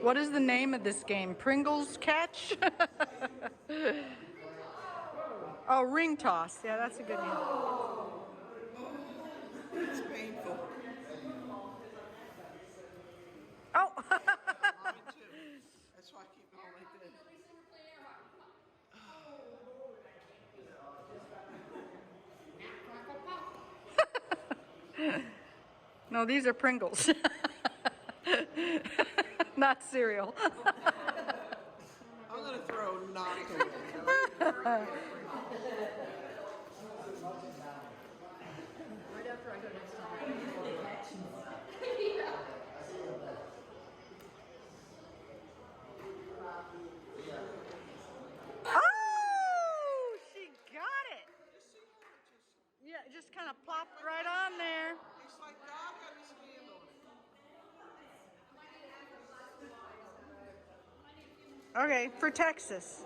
What is the name of this game? Pringles Catch? Oh, Ring Toss. Yeah, that's a good name. It's painful. Oh! Mine too. That's why I keep going like this. No, these are Pringles. Not cereal. I'm gonna throw knocked away. Right after I go next time. Oh! She got it! Yeah, it just kind of plopped right on there. It's like God had his hand on it. Okay, for Texas.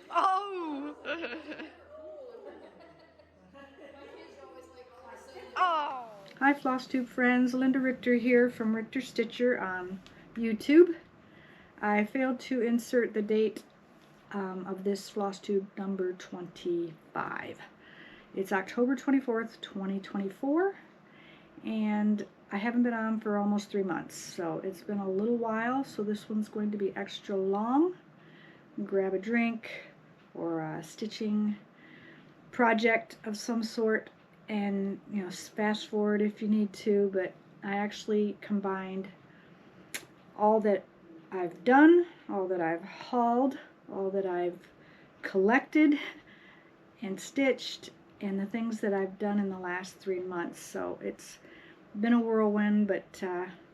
Oh! Oh! Hi Flosstube friends, Linda Richter here from Richter Stitcher on YouTube. I failed to insert the date of this Flosstube number 25. It's October 24th, 2024, and I haven't been on for almost 3 months, so it's been a little while, so this one's going to be extra long. Grab a drink or a stitching project of some sort and, you know, fast forward if you need to, but I actually combined all that I've done, all that I've hauled, all that I've collected and stitched, and the things that I've done in the last 3 months. So it's been a whirlwind, but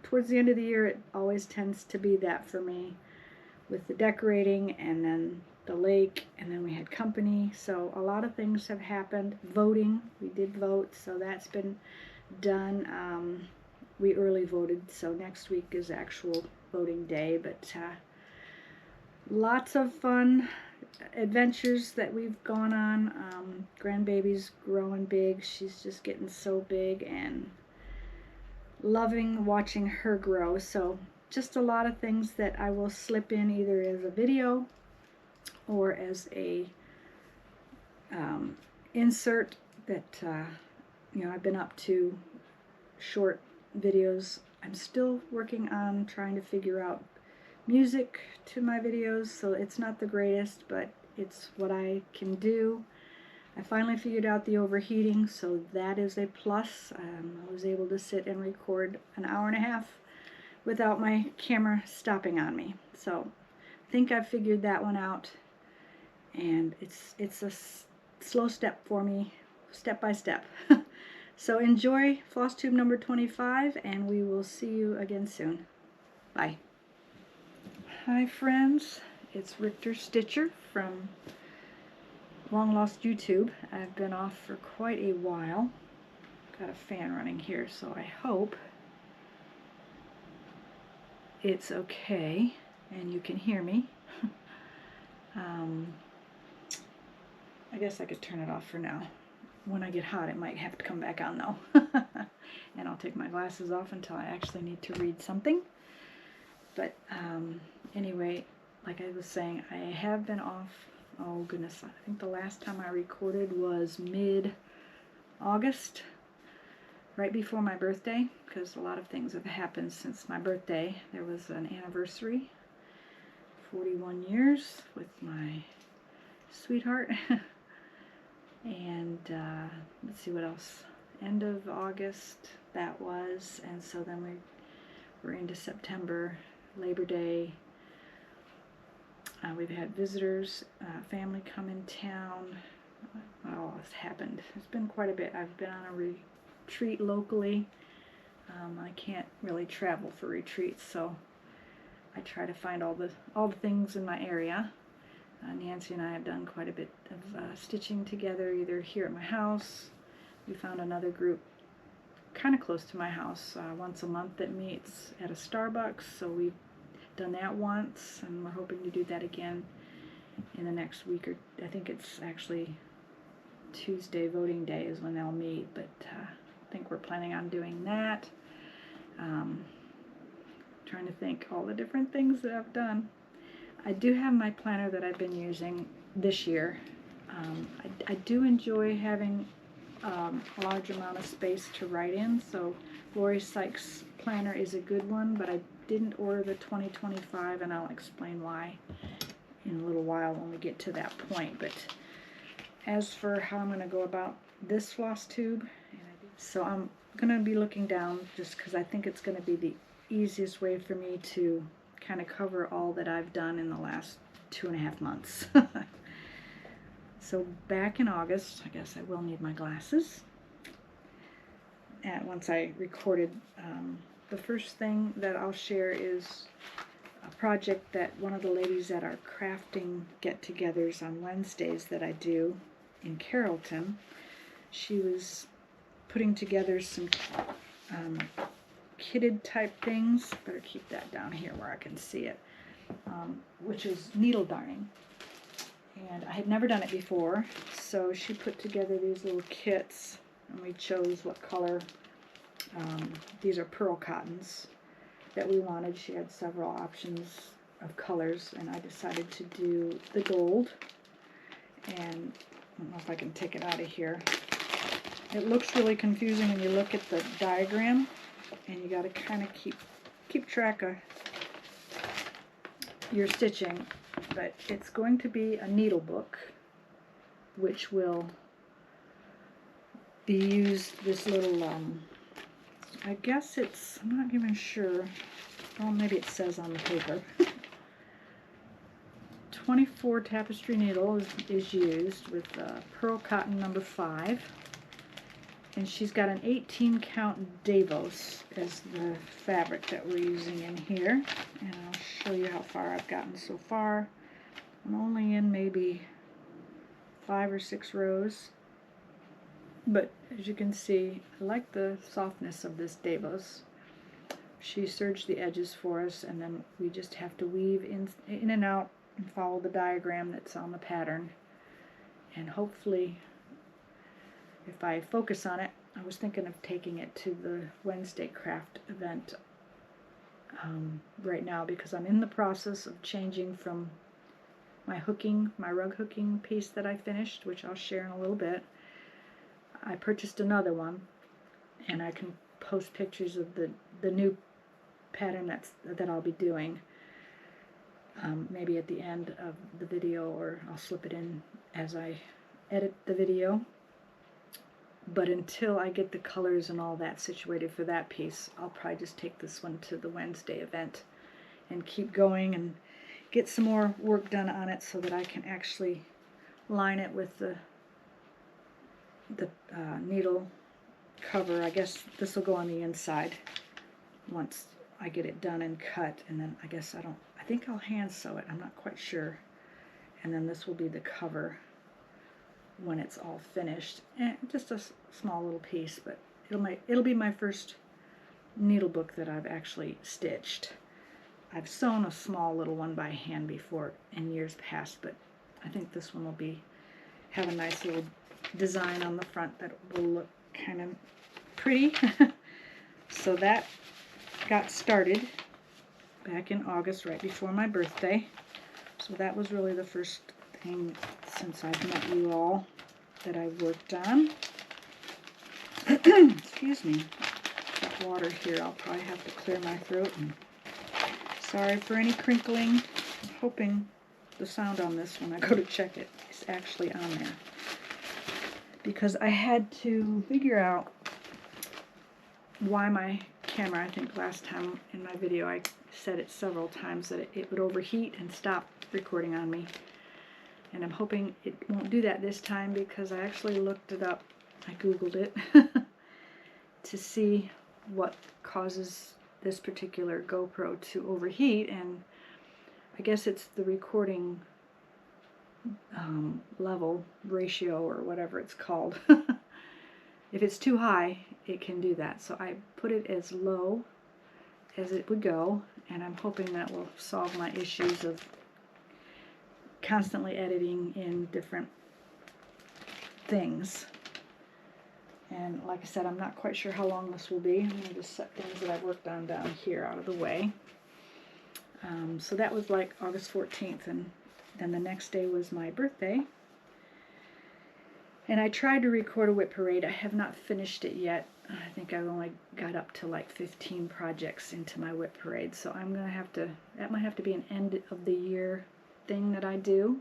towards the end of the year it always tends to be that for me, with the decorating and then the lake, and then we had company, so a lot of things have happened. Voting, we did vote, so that's been done. We early voted, so next week is actual voting day, but lots of fun adventures that we've gone on. Grandbaby's growing big, she's just getting so big, and loving watching her grow, so just a lot of things that I will slip in either as a video or as a insert that you know, I've been up to short videos. I'm still working on trying to figure out music to my videos, so it's not the greatest, but it's what I can do. I finally figured out the overheating, so that is a plus. I was able to sit and record an hour and a half without my camera stopping on me, so I think I've figured that one out. And it's a slow step for me, step by step. So enjoy Flosstube number 25, and we will see you again soon. Bye. Hi friends, it's Richter Stitcher from long lost YouTube. I've been off for quite a while. Got a fan running here, so I hope it's okay and you can hear me. I guess I could turn it off for now. When I get hot, it might have to come back on though. And I'll take my glasses off until I actually need to read something. But anyway, like I was saying, I have been off, oh goodness, I think the last time I recorded was mid-August, right before my birthday, because a lot of things have happened since my birthday. There was an anniversary, 41 years with my sweetheart. And let's see what else. End of August that was, and so then we're into September, Labor Day. We've had visitors, family come in town. Oh, it's happened. It's been quite a bit. I've been on a retreat locally. I can't really travel for retreats, so I try to find all the things in my area. Nancy and I have done quite a bit of stitching together, either here at my house. We found another group kind of close to my house once a month that meets at a Starbucks, so we've done that once, and we're hoping to do that again in the next week, or I think it's actually Tuesday voting day is when they'll meet, but I think we're planning on doing that. Trying to think all the different things that I've done. I do have my planner that I've been using this year. I do enjoy having a large amount of space to write in, so Lori Sykes' planner is a good one, but I didn't order the 2025, and I'll explain why in a little while when we get to that point. But as for how I'm going to go about this Flosstube, so I'm going to be looking down just because I think it's going to be the easiest way for me to kind of cover all that I've done in the last 2.5 months. So back in August, I guess I will need my glasses. And once I recorded, the first thing that I'll share is a project that one of the ladies at our crafting get-togethers on Wednesdays that I do in Carrollton, she was putting together some kitted type things. Better keep that down here where I can see it, which is needle darning. And I had never done it before, so she put together these little kits, and we chose what color. These are pearl cottons that we wanted. She had several options of colors, and I decided to do the gold. And I don't know if I can take it out of here. It looks really confusing when you look at the diagram, and you got to kind of keep track of your stitching. But it's going to be a needle book, which will be used, this little, I guess it's, I'm not even sure, well maybe it says on the paper, 24 tapestry needle is used with pearl cotton number 5, and she's got an 18 count Davos as the fabric that we're using in here, and I'll show you how far I've gotten so far. I'm only in maybe 5 or 6 rows, but as you can see, I like the softness of this Davos. She serged the edges for us, and then we just have to weave in and out and follow the diagram that's on the pattern. And hopefully, if I focus on it, I was thinking of taking it to the Wednesday craft event right now, because I'm in the process of changing from my rug hooking piece that I finished, which I'll share in a little bit. I purchased another one, and I can post pictures of the new pattern that I'll be doing, maybe at the end of the video, or I'll slip it in as I edit the video. But until I get the colors and all that situated for that piece, I'll probably just take this one to the Wednesday event and keep going and get some more work done on it so that I can actually line it with the needle cover. I guess this will go on the inside once I get it done and cut, and then I guess I think I'll hand sew it, I'm not quite sure, and then this will be the cover when it's all finished. And just a small little piece, but it'll be my first needle book that I've actually stitched. I've sewn a small little one by hand before in years past, but I think this one will have a nice little design on the front that will look kind of pretty. So that got started back in August, right before my birthday. So that was really the first thing since I've met you all that I worked on. Excuse me, got water here. I'll probably have to clear my throat. And sorry for any crinkling. I'm hoping the sound on this when I go to check it is actually on there, because I had to figure out why my camera, I think last time in my video I said it several times that it would overheat and stop recording on me. And I'm hoping it won't do that this time, because I actually looked it up. I googled it to see what causes this particular GoPro to overheat, and I guess it's the recording level ratio or whatever it's called. If it's too high, it can do that. So I put it as low as it would go, and I'm hoping that will solve my issues of constantly editing in different things. And like I said, I'm not quite sure how long this will be. I'm going to just set things that I've worked on down here out of the way. So that was like August 14th, and then the next day was my birthday. And I tried to record a whip parade. I have not finished it yet. I think I've only got up to like 15 projects into my whip parade. So I'm going to have to, that might have to be an end of the year thing that I do.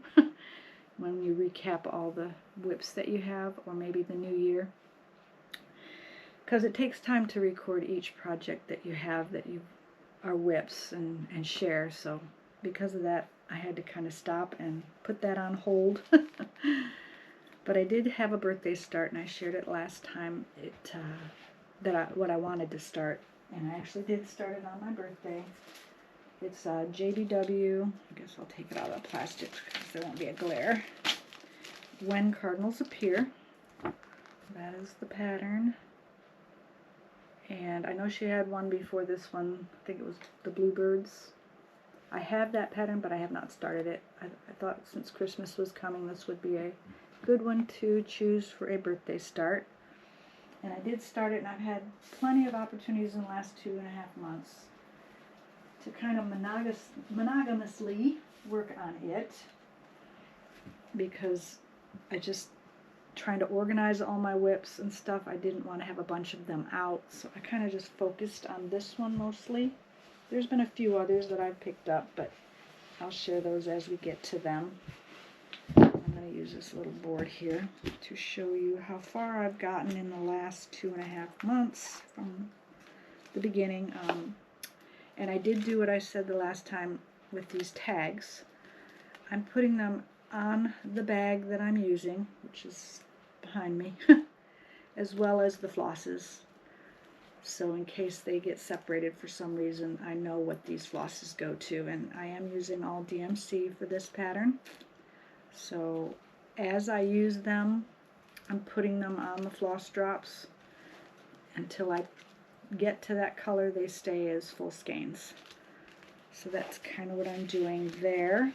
When you recap all the whips that you have, or maybe the new year. Because it takes time to record each project that you have that you are whips and share. So because of that, I had to kind of stop and put that on hold. But I did have a birthday start, and I shared it last time. What I wanted to start, and I actually did start it on my birthday. It's JBW. I guess I'll take it out of the plastic because there won't be a glare. When Cardinals Appear. That is the pattern. And I know she had one before this one. I think it was the Bluebirds. I have that pattern, but I have not started it. I thought since Christmas was coming, this would be a good one to choose for a birthday start. And I did start it, and I've had plenty of opportunities in the last 2.5 months to kind of monogamously work on it, because I just trying to organize all my whips and stuff. I didn't want to have a bunch of them out, so I kind of just focused on this one mostly. There's been a few others that I've picked up, but I'll share those as we get to them. I'm going to use this little board here to show you how far I've gotten in the last 2.5 months from the beginning. And I did do what I said the last time with these tags. I'm putting them on the bag that I'm using, which is behind me, as well as the flosses. So in case they get separated for some reason, I know what these flosses go to. And I am using all DMC for this pattern. So as I use them, I'm putting them on the floss drops until I get to that color. They stay as full skeins. So that's kind of what I'm doing there.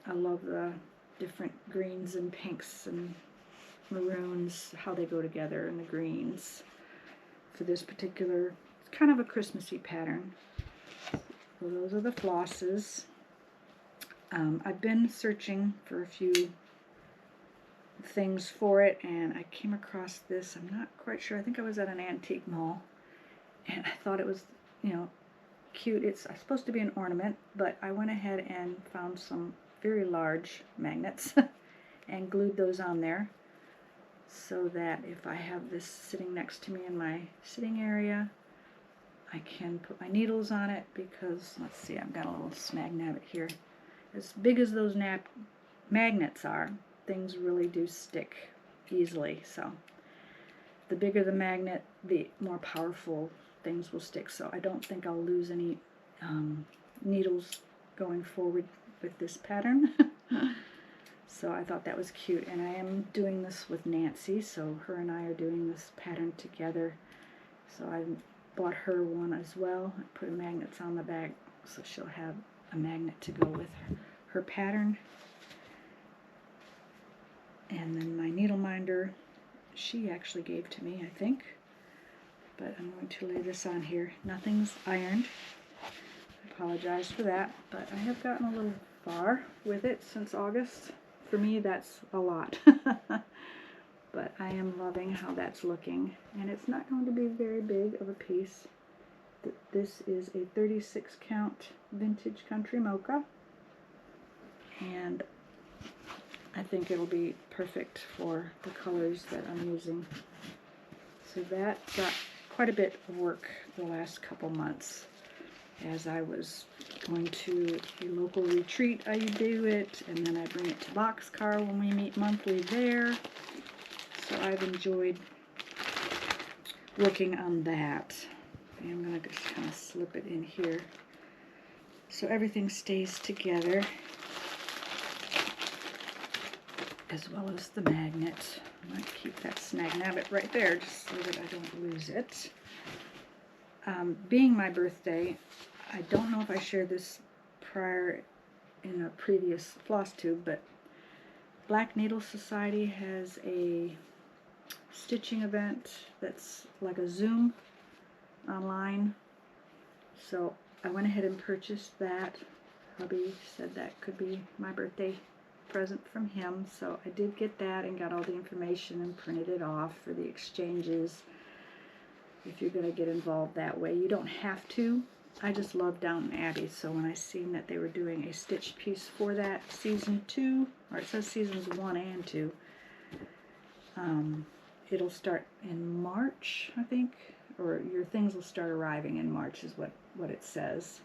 I love the different greens and pinks and maroons, how they go together, and the greens. For this particular, it's kind of a Christmassy pattern. So those are the flosses. I've been searching for a few things for it, and I came across this. I'm not quite sure. I think I was at an antique mall, and I thought it was, you know, cute. It's supposed to be an ornament, but I went ahead and found some very large magnets and glued those on there, so that if I have this sitting next to me in my sitting area, I can put my needles on it. Because, let's see, I've got a little snag nabit here. As big as those magnets are, things really do stick easily. So the bigger the magnet, the more powerful things will stick. So I don't think I'll lose any needles going forward with this pattern. So I thought that was cute, and I am doing this with Nancy, so her and I are doing this pattern together. So I bought her one as well. I put magnets on the back, so she'll have a magnet to go with her pattern. And then my needle minder, she actually gave to me, I think. But I'm going to lay this on here. Nothing's ironed. I apologize for that, but I have gotten a little far with it since August. For me, that's a lot. But I am loving how that's looking. And it's not going to be very big of a piece. This is a 36 count vintage country mocha. And I think it'll be perfect for the colors that I'm using. So that got quite a bit of work the last couple months. As I was going to a local retreat, I do it, and then I bring it to Boxcar when we meet monthly there. So I've enjoyed working on that. And I'm going to just kind of slip it in here so everything stays together, as well as the magnet. I might keep that snag nabit right there just so that I don't lose it. Being my birthday, I don't know if I shared this prior in a previous Flosstube, but Black Needle Society has a stitching event that's like a Zoom online. So I went ahead and purchased that. Hubby said that could be my birthday present from him, so I did get that and got all the information and printed it off for the exchanges. If you're going to get involved that way, you don't have to. I just love Downton Abbey, so when I seen that they were doing a stitch piece for that season 2, or it says seasons 1 and 2, it'll start in March, I think, or your things will start arriving in March is what it says.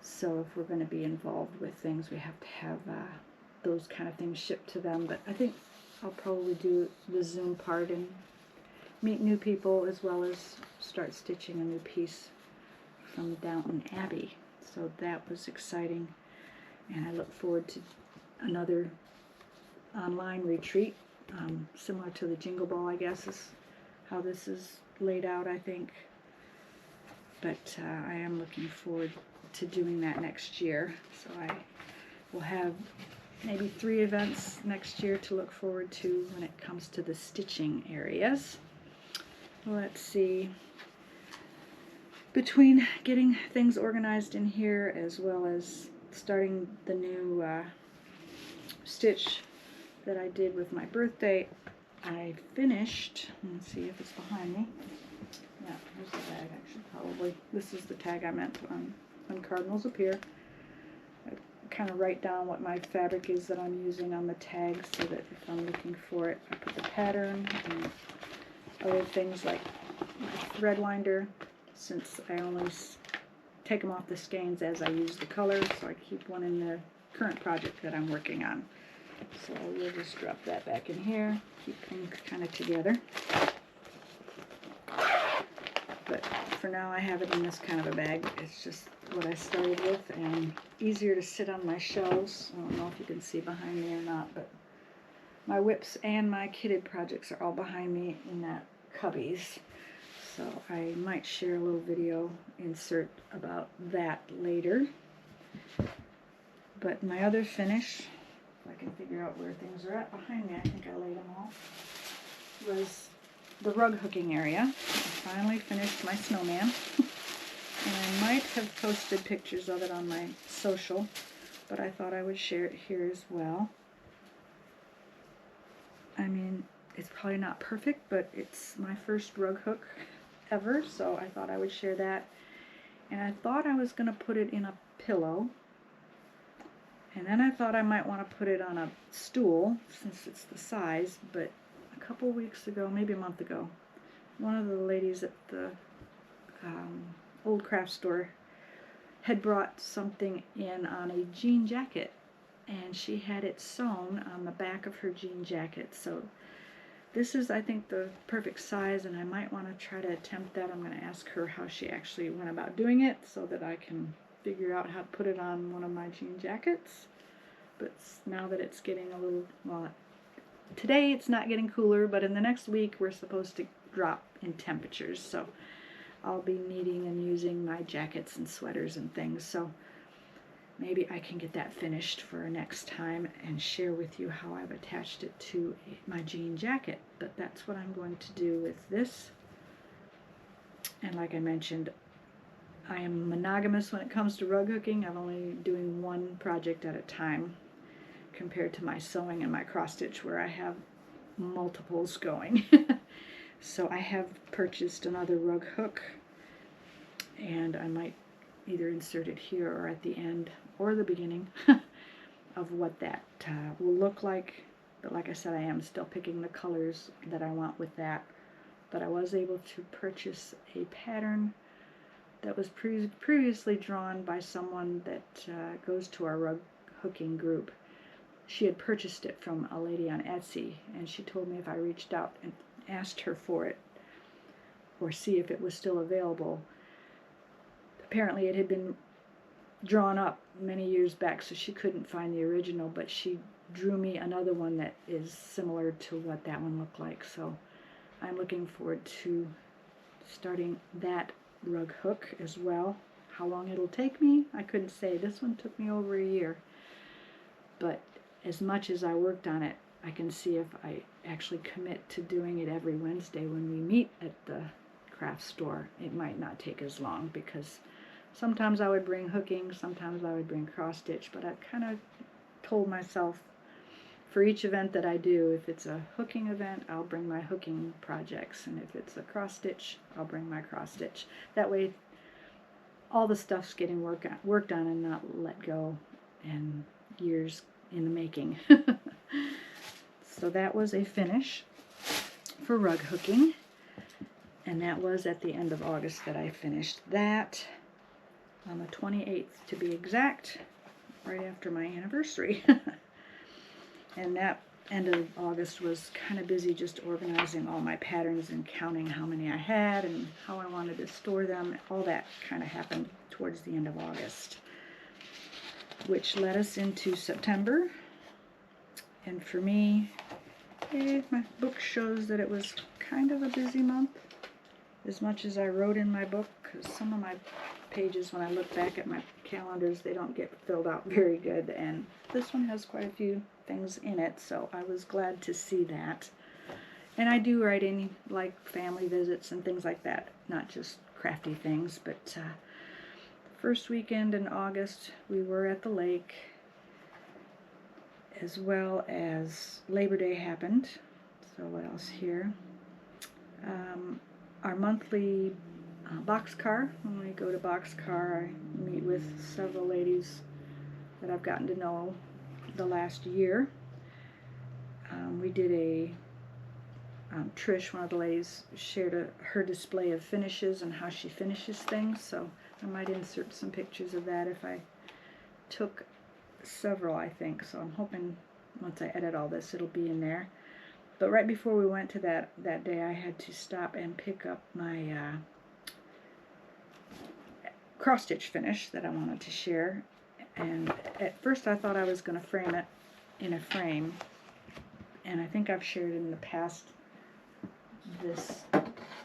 So if we're going to be involved with things, we have to have those kind of things shipped to them. But I think I'll probably do the Zoom part and meet new people, as well as start stitching a new piece from Downton Abbey. So that was exciting, and I look forward to another online retreat, similar to the Jingle Ball, I guess is how this is laid out, I think. But I am looking forward to doing that next year. So I will have maybe 3 events next year to look forward to when it comes to the stitching areas. Let's see. Between getting things organized in here as well as starting the new stitch that I did with my birthday, I finished, let's see if it's behind me. Yeah, here's the tag actually, probably. This is the tag I meant on When Cardinals Appear. I kind of write down what my fabric is that I'm using on the tag so that if I'm looking for it, I put the pattern and other things like my thread winder, since I only take them off the skeins as I use the colors, so I keep one in the current project that I'm working on. So we'll just drop that back in here, keep things kind of together. But for now I have it in this kind of a bag. It's just what I started with and easier to sit on my shelves. I don't know if you can see behind me or not, but my whips and my kitted projects are all behind me in that cubbies. So I might share a little video insert about that later. But my other finish, if I can figure out where things are at behind me, I think I laid them all, was the rug hooking area. I finally finished my snowman. And I might have posted pictures of it on my social, but I thought I would share it here as well. I mean, it's probably not perfect, but it's my first rug hook ever, so I thought I would share that. And I thought I was going to put it in a pillow, and then I thought I might want to put it on a stool since it's the size, but a couple weeks ago, maybe a month ago, one of the ladies at the old craft store had brought something in on a jean jacket, and she had it sewn on the back of her jean jacket. So this is, I think, the perfect size, and I might want to try to attempt that. I'm going to ask her how she actually went about doing it so that I can figure out how to put it on one of my jean jackets. But now that it's getting a little, well, today it's not getting cooler, but in the next week we're supposed to drop in temperatures, so I'll be needing and using my jackets and sweaters and things. So maybe I can get that finished for next time and share with you how I've attached it to my jean jacket. But that's what I'm going to do with this. And like I mentioned, I am monogamous when it comes to rug hooking. I'm only doing one project at a time compared to my sewing and my cross stitch where I have multiples going. So I have purchased another rug hook, and I might either insert it here or at the end or the beginning of what that will look like. But like I said, I am still picking the colors that I want with that. But I was able to purchase a pattern that was previously drawn by someone that goes to our rug hooking group. She had purchased it from a lady on Etsy, and she told me if I reached out and asked her for it or see if it was still available. Apparently it had been drawn up many years back, so she couldn't find the original, but she drew me another one that is similar to what that one looked like. So I'm looking forward to starting that rug hook as well. How long it'll take me, I couldn't say. This one took me over a year, but as much as I worked on it, I can see if I actually commit to doing it every Wednesday when we meet at the craft store. It might not take as long, because sometimes I would bring hooking, sometimes I would bring cross stitch, but I've kind of told myself for each event that I do, if it's a hooking event, I'll bring my hooking projects, and if it's a cross stitch, I'll bring my cross stitch. That way all the stuff's getting worked on and not let go and years in the making. So that was a finish for rug hooking, and that was at the end of August that I finished that, on the 28th to be exact, right after my anniversary. And that end of August was kind of busy just organizing all my patterns and counting how many I had and how I wanted to store them. All that kind of happened towards the end of August, which led us into September. And for me, my book shows that it was kind of a busy month, as much as I wrote in my book, because some of my pages, when I look back at my calendars, they don't get filled out very good, and this one has quite a few things in it, so I was glad to see that. And I do write in, like, family visits and things like that, not just crafty things. But the first weekend in August we were at the lake, as well as Labor Day happened. So what else here? Our monthly boxcar. When we go to boxcar, I meet with several ladies that I've gotten to know the last year. We did a Trish, one of the ladies, shared her display of finishes and how she finishes things, so I might insert some pictures of that if I took several, I think. So I'm hoping once I edit all this it'll be in there. But right before we went to that day, I had to stop and pick up my cross stitch finish that I wanted to share. And at first I thought I was going to frame it in a frame, and I think I've shared in the past this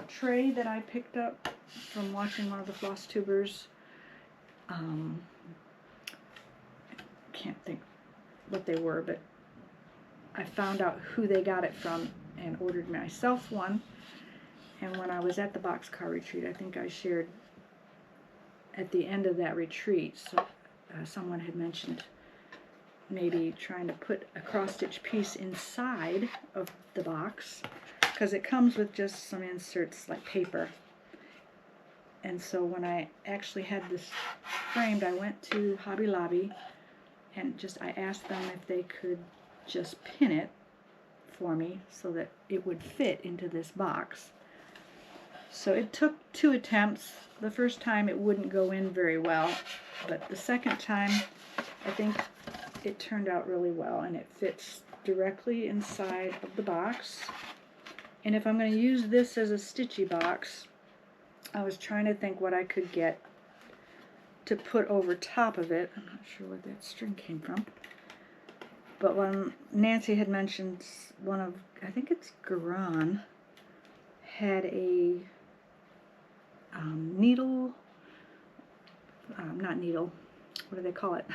tray that I picked up from watching one of the Flosstubers. Can't think what they were, but I found out who they got it from and ordered myself one. And when I was at the boxcar retreat, I think I shared at the end of that retreat, so someone had mentioned maybe trying to put a cross-stitch piece inside of the box, because it comes with just some inserts like paper. And so when I actually had this framed, I went to Hobby Lobby and I asked them if they could just pin it for me so that it would fit into this box. So it took 2 attempts. The first time it wouldn't go in very well, but the second time I think it turned out really well, and it fits directly inside of the box. And if I'm going to use this as a stitchy box, I was trying to think what I could get to put over top of it. I'm not sure where that string came from. But when Nancy had mentioned one of, I think it's Garan, had a needle, not needle, what do they call it?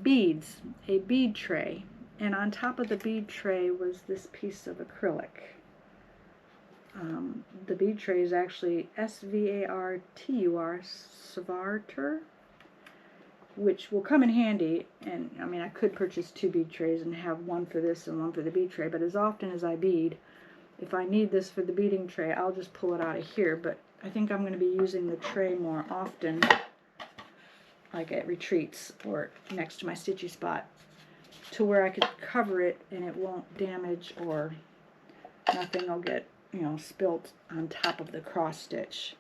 Beads, a bead tray. And on top of the bead tray was this piece of acrylic. The bead tray is actually S-V-A-R-T-U-R, Svartur, which will come in handy. And I mean, I could purchase 2 bead trays and have one for this and one for the bead tray, but as often as I bead, if I need this for the beading tray, I'll just pull it out of here. But I think I'm going to be using the tray more often, like at retreats or next to my stitchy spot, to where I could cover it and it won't damage, or nothing will get, you know, spilt on top of the cross stitch.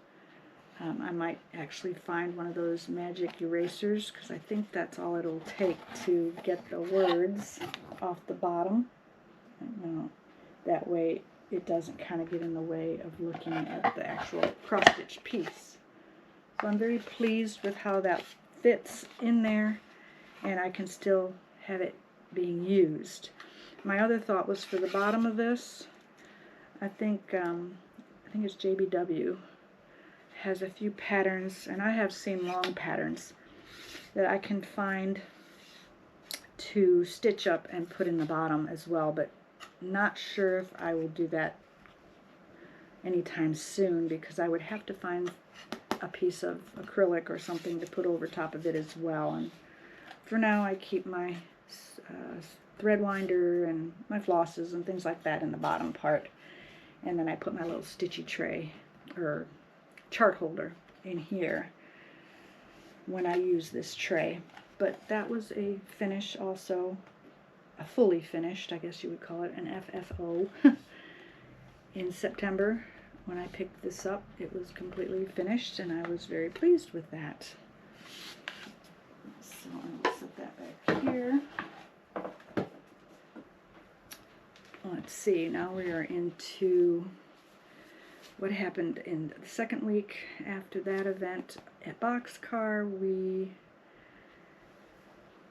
I might actually find one of those magic erasers, because I think that's all it'll take to get the words off the bottom. You know, that way it doesn't kind of get in the way of looking at the actual cross stitch piece. So I'm very pleased with how that fits in there, and I can still have it being used. My other thought was for the bottom of this, I think it's JBW has a few patterns, and I have seen long patterns that I can find to stitch up and put in the bottom as well, but not sure if I will do that anytime soon, because I would have to find a piece of acrylic or something to put over top of it as well. And for now I keep my thread winder and my flosses and things like that in the bottom part, and then I put my little stitchy tray or chart holder in here when I use this tray. But that was a finish also, a fully finished, I guess you would call it, an FFO. In September when I picked this up, it was completely finished and I was very pleased with that. So I'll set that back here. Let's see, now we are into what happened in the second week after that event at Boxcar. We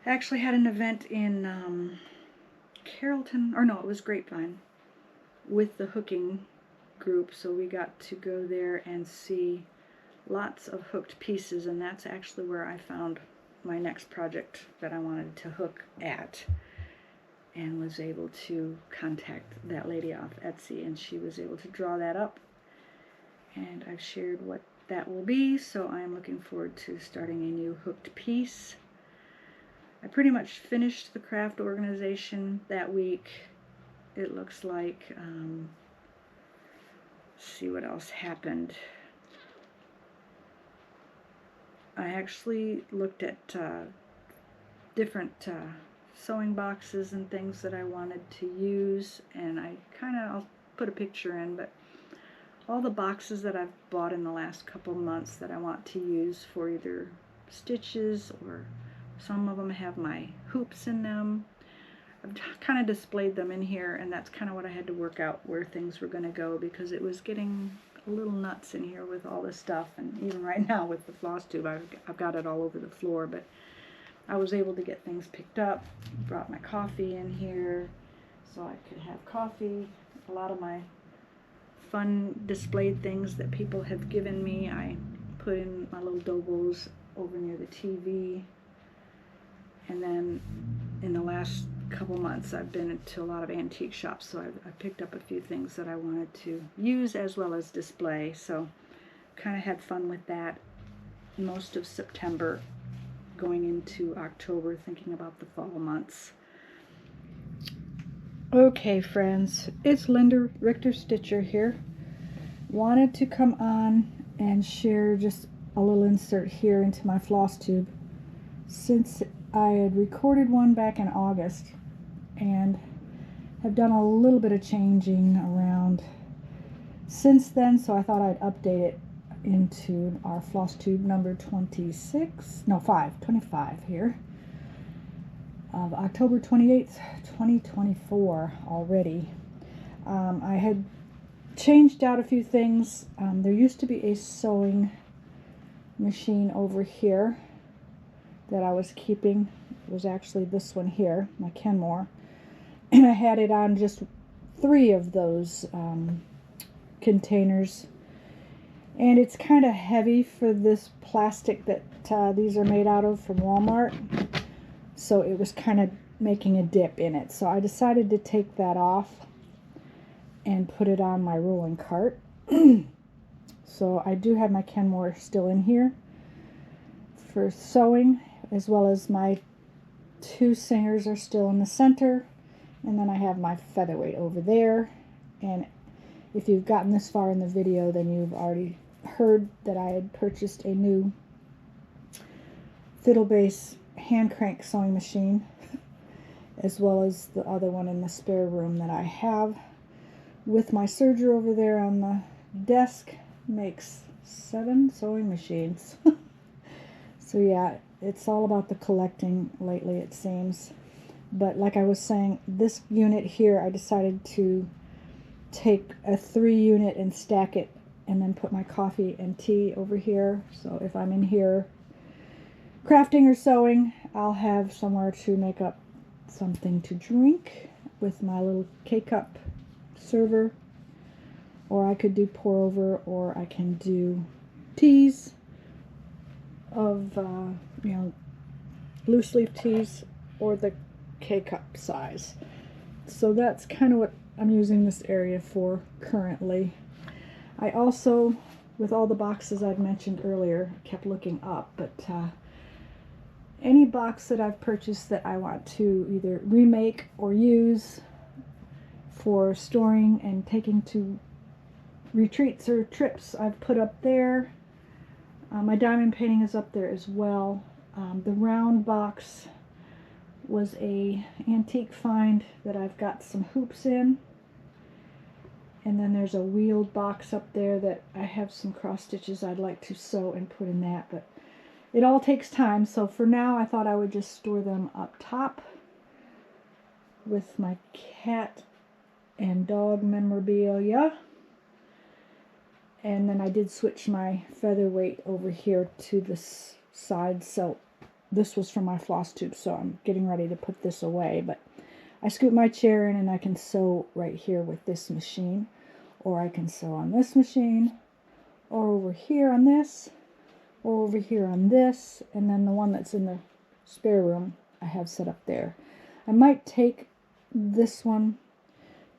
actually had an event in Carrollton, or no, it was Grapevine, with the hooking group, so we got to go there and see lots of hooked pieces, and that's actually where I found my next project that I wanted to hook at, and was able to contact that lady off Etsy, and she was able to draw that up, and I've shared what that will be, so I'm looking forward to starting a new hooked piece. I pretty much finished the craft organization that week. It looks like, let's see what else happened. I actually looked at different sewing boxes and things that I wanted to use, and I'll put a picture in, but all the boxes that I've bought in the last couple months that I want to use for either stitches, or some of them have my hoops in them. I've kind of displayed them in here, and that's kind of what I had to work out where things were going to go, because it was getting a little nuts in here with all this stuff, and even right now with the Flosstube, I've got it all over the floor, but I was able to get things picked up. Brought my coffee in here so I could have coffee. A lot of my fun displayed things that people have given me, I put in my little dobos over near the TV. And then in the last couple months I've been to a lot of antique shops, so I picked up a few things that I wanted to use as well as display, so kind of had fun with that most of September going into October, thinking about the fall months. Okay friends, it's Linda Richter Stitcher here. Wanted to come on and share just a little insert here into my Flosstube, since I had recorded one back in August and have done a little bit of changing around since then, so I thought I'd update it into our Flosstube number 25 here, of October 28th, 2024 already. I had changed out a few things. There used to be a sewing machine over here that I was keeping. It was actually this one here, my Kenmore, and I had it on just 3 of those containers, and it's kind of heavy for this plastic that these are made out of from Walmart, so it was kind of making a dip in it, so I decided to take that off and put it on my rolling cart. So I do have my Kenmore still in here for sewing, as well as my 2 singers are still in the center, and then I have my featherweight over there. And if you've gotten this far in the video, then you've already heard that I had purchased a new fiddle base hand crank sewing machine, as well as the other one in the spare room that I have, with my serger over there on the desk. Makes 7 sewing machines. So yeah, it's all about the collecting lately, it seems. But like I was saying, this unit here, I decided to take a 3 unit and stack it, and then put my coffee and tea over here. So if I'm in here crafting or sewing, I'll have somewhere to make up something to drink with my little K-cup server. Or I could do pour over, or I can do teas of, loose leaf teas, or the K-cup size. So that's kind of what I'm using this area for currently. I also, with all the boxes I've mentioned earlier, kept looking up, but any box that I've purchased that I want to either remake or use for storing and taking to retreats or trips, I've put up there. My diamond painting is up there as well. The round box was a antique find that I've got some hoops in. And then there's a wheeled box up there that I have some cross stitches I'd like to sew and put in that, but it all takes time. So for now I thought I would just store them up top with my cat and dog memorabilia. And then I did switch my featherweight over here to this side, so this was from my Flosstube, so I'm getting ready to put this away. But I scoot my chair in and I can sew right here with this machine, or I can sew on this machine, or over here on this, or over here on this, and then the one that's in the spare room I have set up there. I might take this one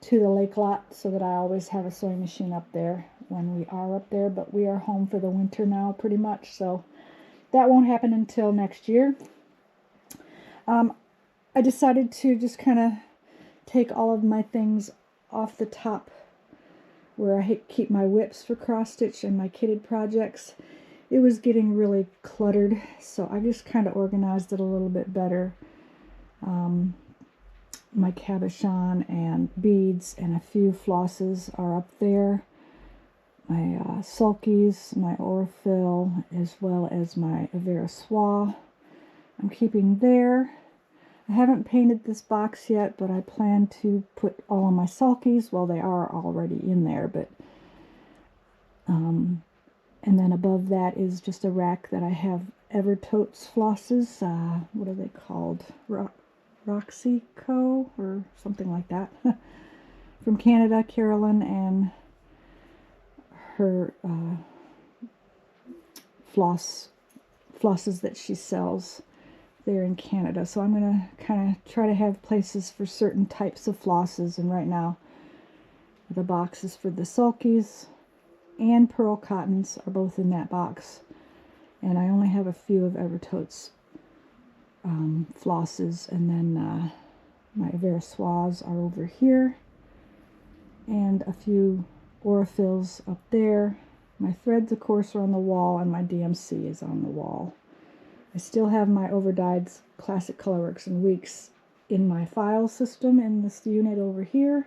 to the lake lot so that I always have a sewing machine up there when we are up there, but we are home for the winter now pretty much, so that won't happen until next year. I decided to just kind of take all of my things off the top where I keep my whips for cross stitch and my kitted projects. It was getting really cluttered, so I just kind of organized it a little bit better. My cabochon and beads and a few flosses are up there. My sulkies, my Aurifil, as well as my Avera Soie, I'm keeping there. I haven't painted this box yet, but I plan to put all of my sulkies, well, they are already in there, but and then above that is just a rack that I have Evertotes flosses. What are they called? Roxy Co. or something like that. From Canada, Carolyn and her flosses that she sells there in Canada. So I'm going to kind of try to have places for certain types of flosses, and right now the boxes for the sulkies and pearl cottons are both in that box, and I only have a few of Evertotes flosses, and then my Avera Soies are over here, and a few Aurifils up there. My threads, of course, are on the wall, and my DMC is on the wall. I still have my overdyed Classic Colorworks and Weeks in my file system in this unit over here.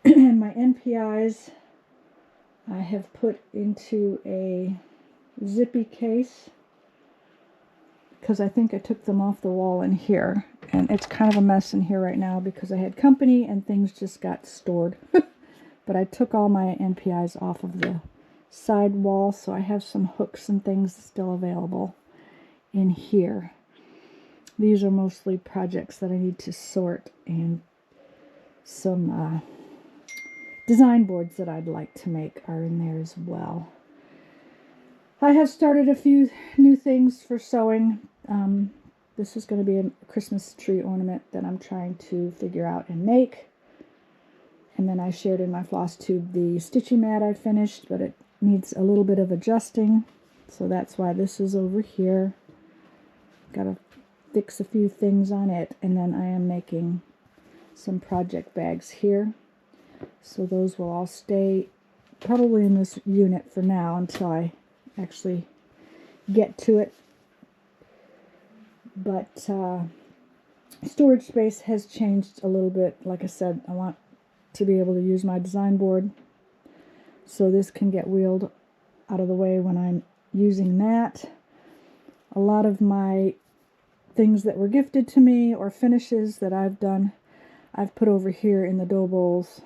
And my NPIs I have put into a zippy case because I think I took them off the wall in here, and it's kind of a mess in here right now because I had company and things just got stored. But I took all my NPIs off of the side wall, so I have some hooks and things still available in here. These are mostly projects that I need to sort, and some design boards that I'd like to make are in there as well. I have started a few new things for sewing. This is going to be a Christmas tree ornament that I'm trying to figure out and make. And then I shared in my Flosstube the Stitchy mat I finished, but it needs a little bit of adjusting. So that's why this is over here. Got to fix a few things on it. And then I am making some project bags here. So those will all stay probably in this unit for now until I actually get to it. But storage space has changed a little bit. Like I said, I want to be able to use my design board, so this can get wheeled out of the way when I'm using that. A lot of my things that were gifted to me or finishes that I've done, I've put over here in the dough bowls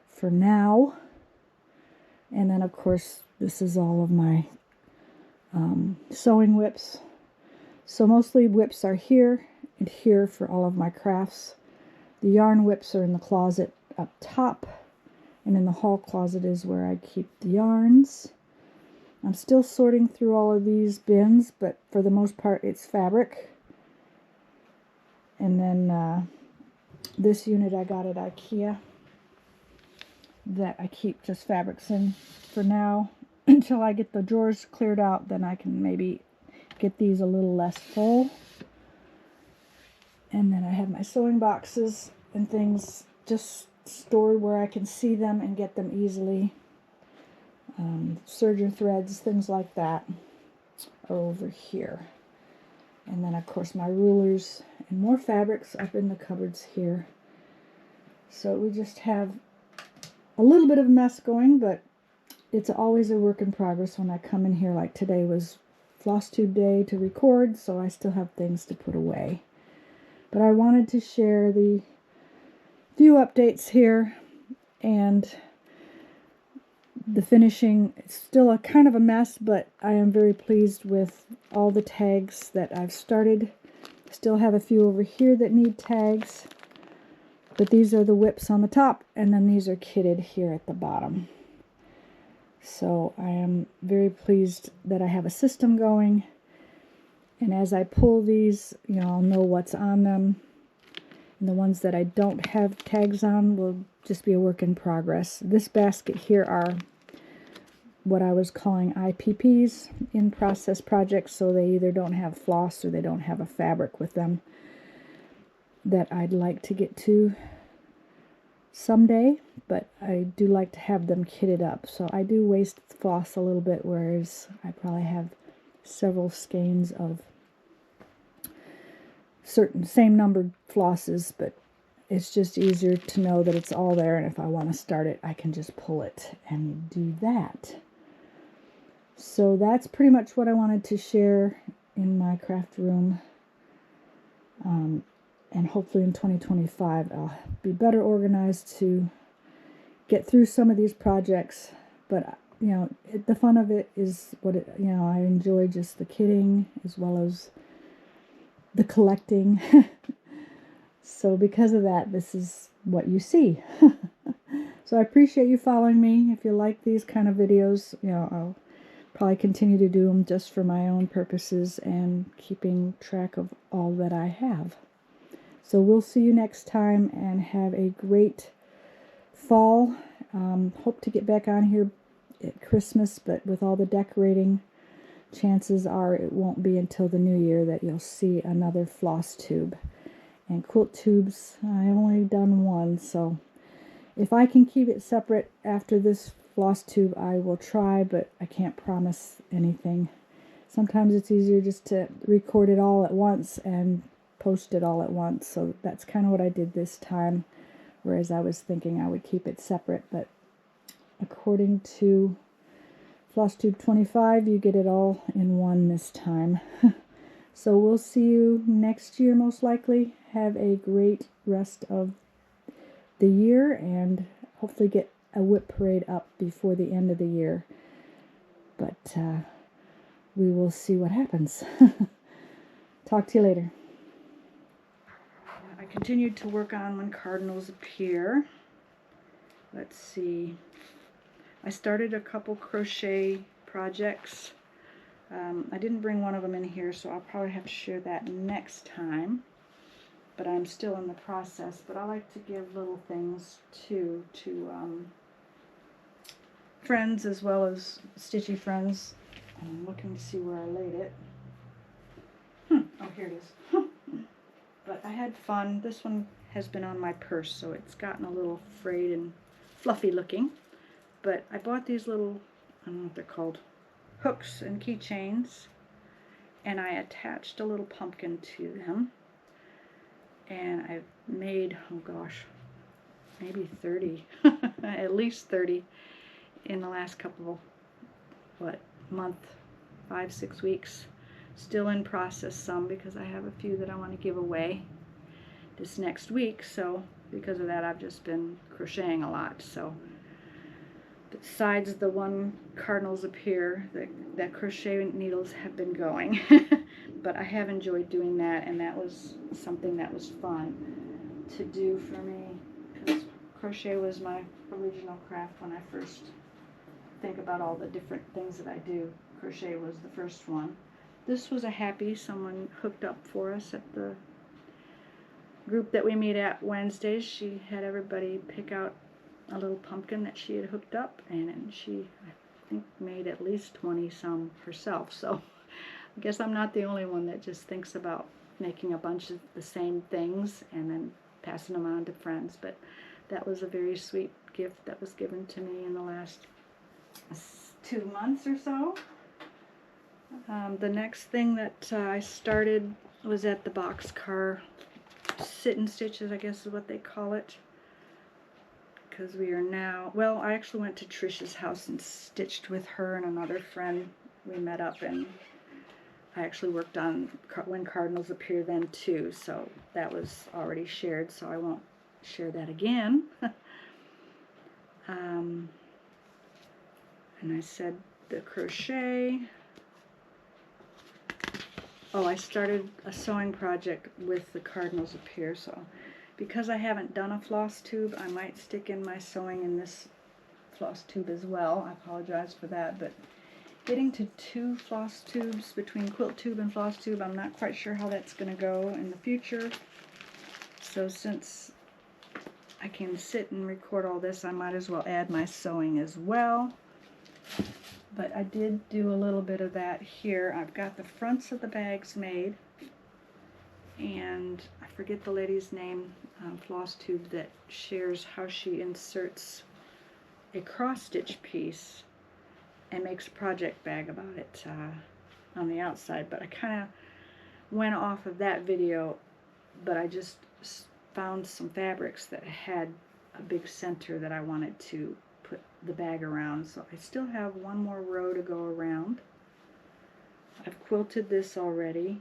for now. And then of course this is all of my sewing whips. So mostly whips are here and here for all of my crafts. The yarn whips are in the closet up top, and in the hall closet is where I keep the yarns. I'm still sorting through all of these bins, but for the most part it's fabric. And then this unit I got at IKEA that I keep just fabrics in for now until I get the drawers cleared out. Then I can maybe get these a little less full. And then I have my sewing boxes and things just stored where I can see them and get them easily. Serger threads, things like that are over here. And then of course my rulers and more fabrics up in the cupboards here. So we just have a little bit of a mess going, but it's always a work in progress when I come in here. Like today was Flosstube day to record, so I still have things to put away. But I wanted to share the few updates here, and the finishing. It's still a kind of a mess, but I am very pleased with all the tags that I've started. Still have a few over here that need tags, but these are the whips on the top, and then these are kitted here at the bottom. So I am very pleased that I have a system going, and as I pull these, you know, I'll know what's on them. And the ones that I don't have tags on will just be a work in progress. This basket here are what I was calling IPPs, in process projects, so they either don't have floss or they don't have a fabric with them that I'd like to get to someday, but I do like to have them kitted up. So I do waste floss a little bit, whereas I probably have several skeins of certain same numbered flosses, but it's just easier to know that it's all there, and if I want to start it, I can just pull it and do that. So that's pretty much what I wanted to share in my craft room. And hopefully in 2025 I'll be better organized to get through some of these projects. But you know, the fun of it is what it, you know, I enjoy just the kitting as well as the collecting. So because of that, this is what you see. So I appreciate you following me. If you like these kind of videos, you know, I'll probably continue to do them just for my own purposes and keeping track of all that I have. So we'll see you next time, and have a great fall. Hope to get back on here at Christmas, but with all the decorating, chances are it won't be until the new year that you'll see another floss tube. And quilt tubes, I've only done one, so if I can keep it separate after this floss tube, I will try, but I can't promise anything. Sometimes it's easier just to record it all at once and post it all at once, so that's kind of what I did this time, whereas I was thinking I would keep it separate, but according to Flosstube 25, you get it all in one this time. So we'll see you next year most likely. Have a great rest of the year, and hopefully get a whip parade up before the end of the year. But we will see what happens. Talk to you later. I continued to work on when cardinals appear. Let's see. I started a couple crochet projects. I didn't bring one of them in here, so I'll probably have to share that next time. But I'm still in the process. But I like to give little things too to friends as well as Stitchy friends. I'm looking to see where I laid it. Oh, here it is. But I had fun. This one has been on my purse, so it's gotten a little frayed and fluffy looking. But I bought these little, I don't know what they're called, hooks and keychains, and I attached a little pumpkin to them. And I've made, oh gosh, maybe 30, at least 30 in the last couple, month, 5-6 weeks. Still in process some, because I have a few that I want to give away this next week. So because of that, I've just been crocheting a lot. So besides the one cardinals up here, that crochet needles have been going. But I have enjoyed doing that, and that was something that was fun to do for me, because crochet was my original craft when I first think about all the different things that I do. Crochet was the first one. This was a happy someone hooked up for us at the group that we meet at Wednesdays, she had everybody pick out a little pumpkin that she had hooked up, and she, I think, made at least 20 some herself. So I guess I'm not the only one that just thinks about making a bunch of the same things and then passing them on to friends. But that was a very sweet gift that was given to me in the last 2 months or so. The next thing that I started was at the boxcar sit and stitches, I guess is what they call it, because we are now, well, I actually went to Trish's house and stitched with her and another friend. We met up, and I actually worked on When Cardinals Appear then too, so that was already shared, so I won't share that again. And I said the crochet. Oh, I started a sewing project with the Cardinals Appear, so because I haven't done a floss tube, I might stick in my sewing in this floss tube as well. I apologize for that, but getting to 2 floss tubes between quilt tube and floss tube, I'm not quite sure how that's going to go in the future. So since I can sit and record all this, I might as well add my sewing as well. But I did do a little bit of that here. I've got the fronts of the bags made, and I forget the lady's name, Flosstube, that shares how she inserts a cross-stitch piece and makes a project bag about it on the outside. But I kind of went off of that video, but I just found some fabrics that had a big center that I wanted to put the bag around, so I still have one more row to go around. I've quilted this already,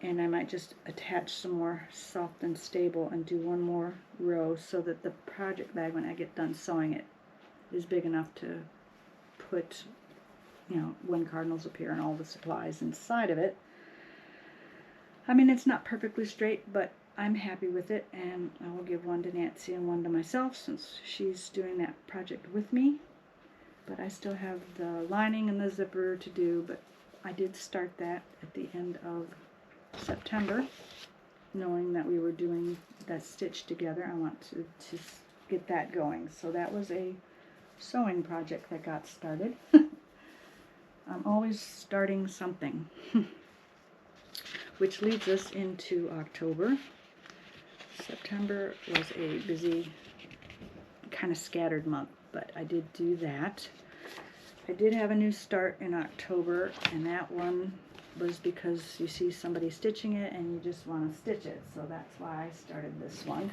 and I might just attach some more soft and stable and do one more row so that the project bag, when I get done sewing it, is big enough to put, you know, When Cardinals Appear and all the supplies inside of it. I mean, it's not perfectly straight, but I'm happy with it, and I will give one to Nancy and one to myself since she's doing that project with me. But I still have the lining and the zipper to do, but I did start that at the end of September, knowing that we were doing that stitch together. I want to get that going. So that was a sewing project that got started. I'm always starting something. Which leads us into October. September was a busy, kind of scattered month, but I did do that. I did have a new start in October, and that one was because you see somebody stitching it and you just want to stitch it, so that's why I started this one.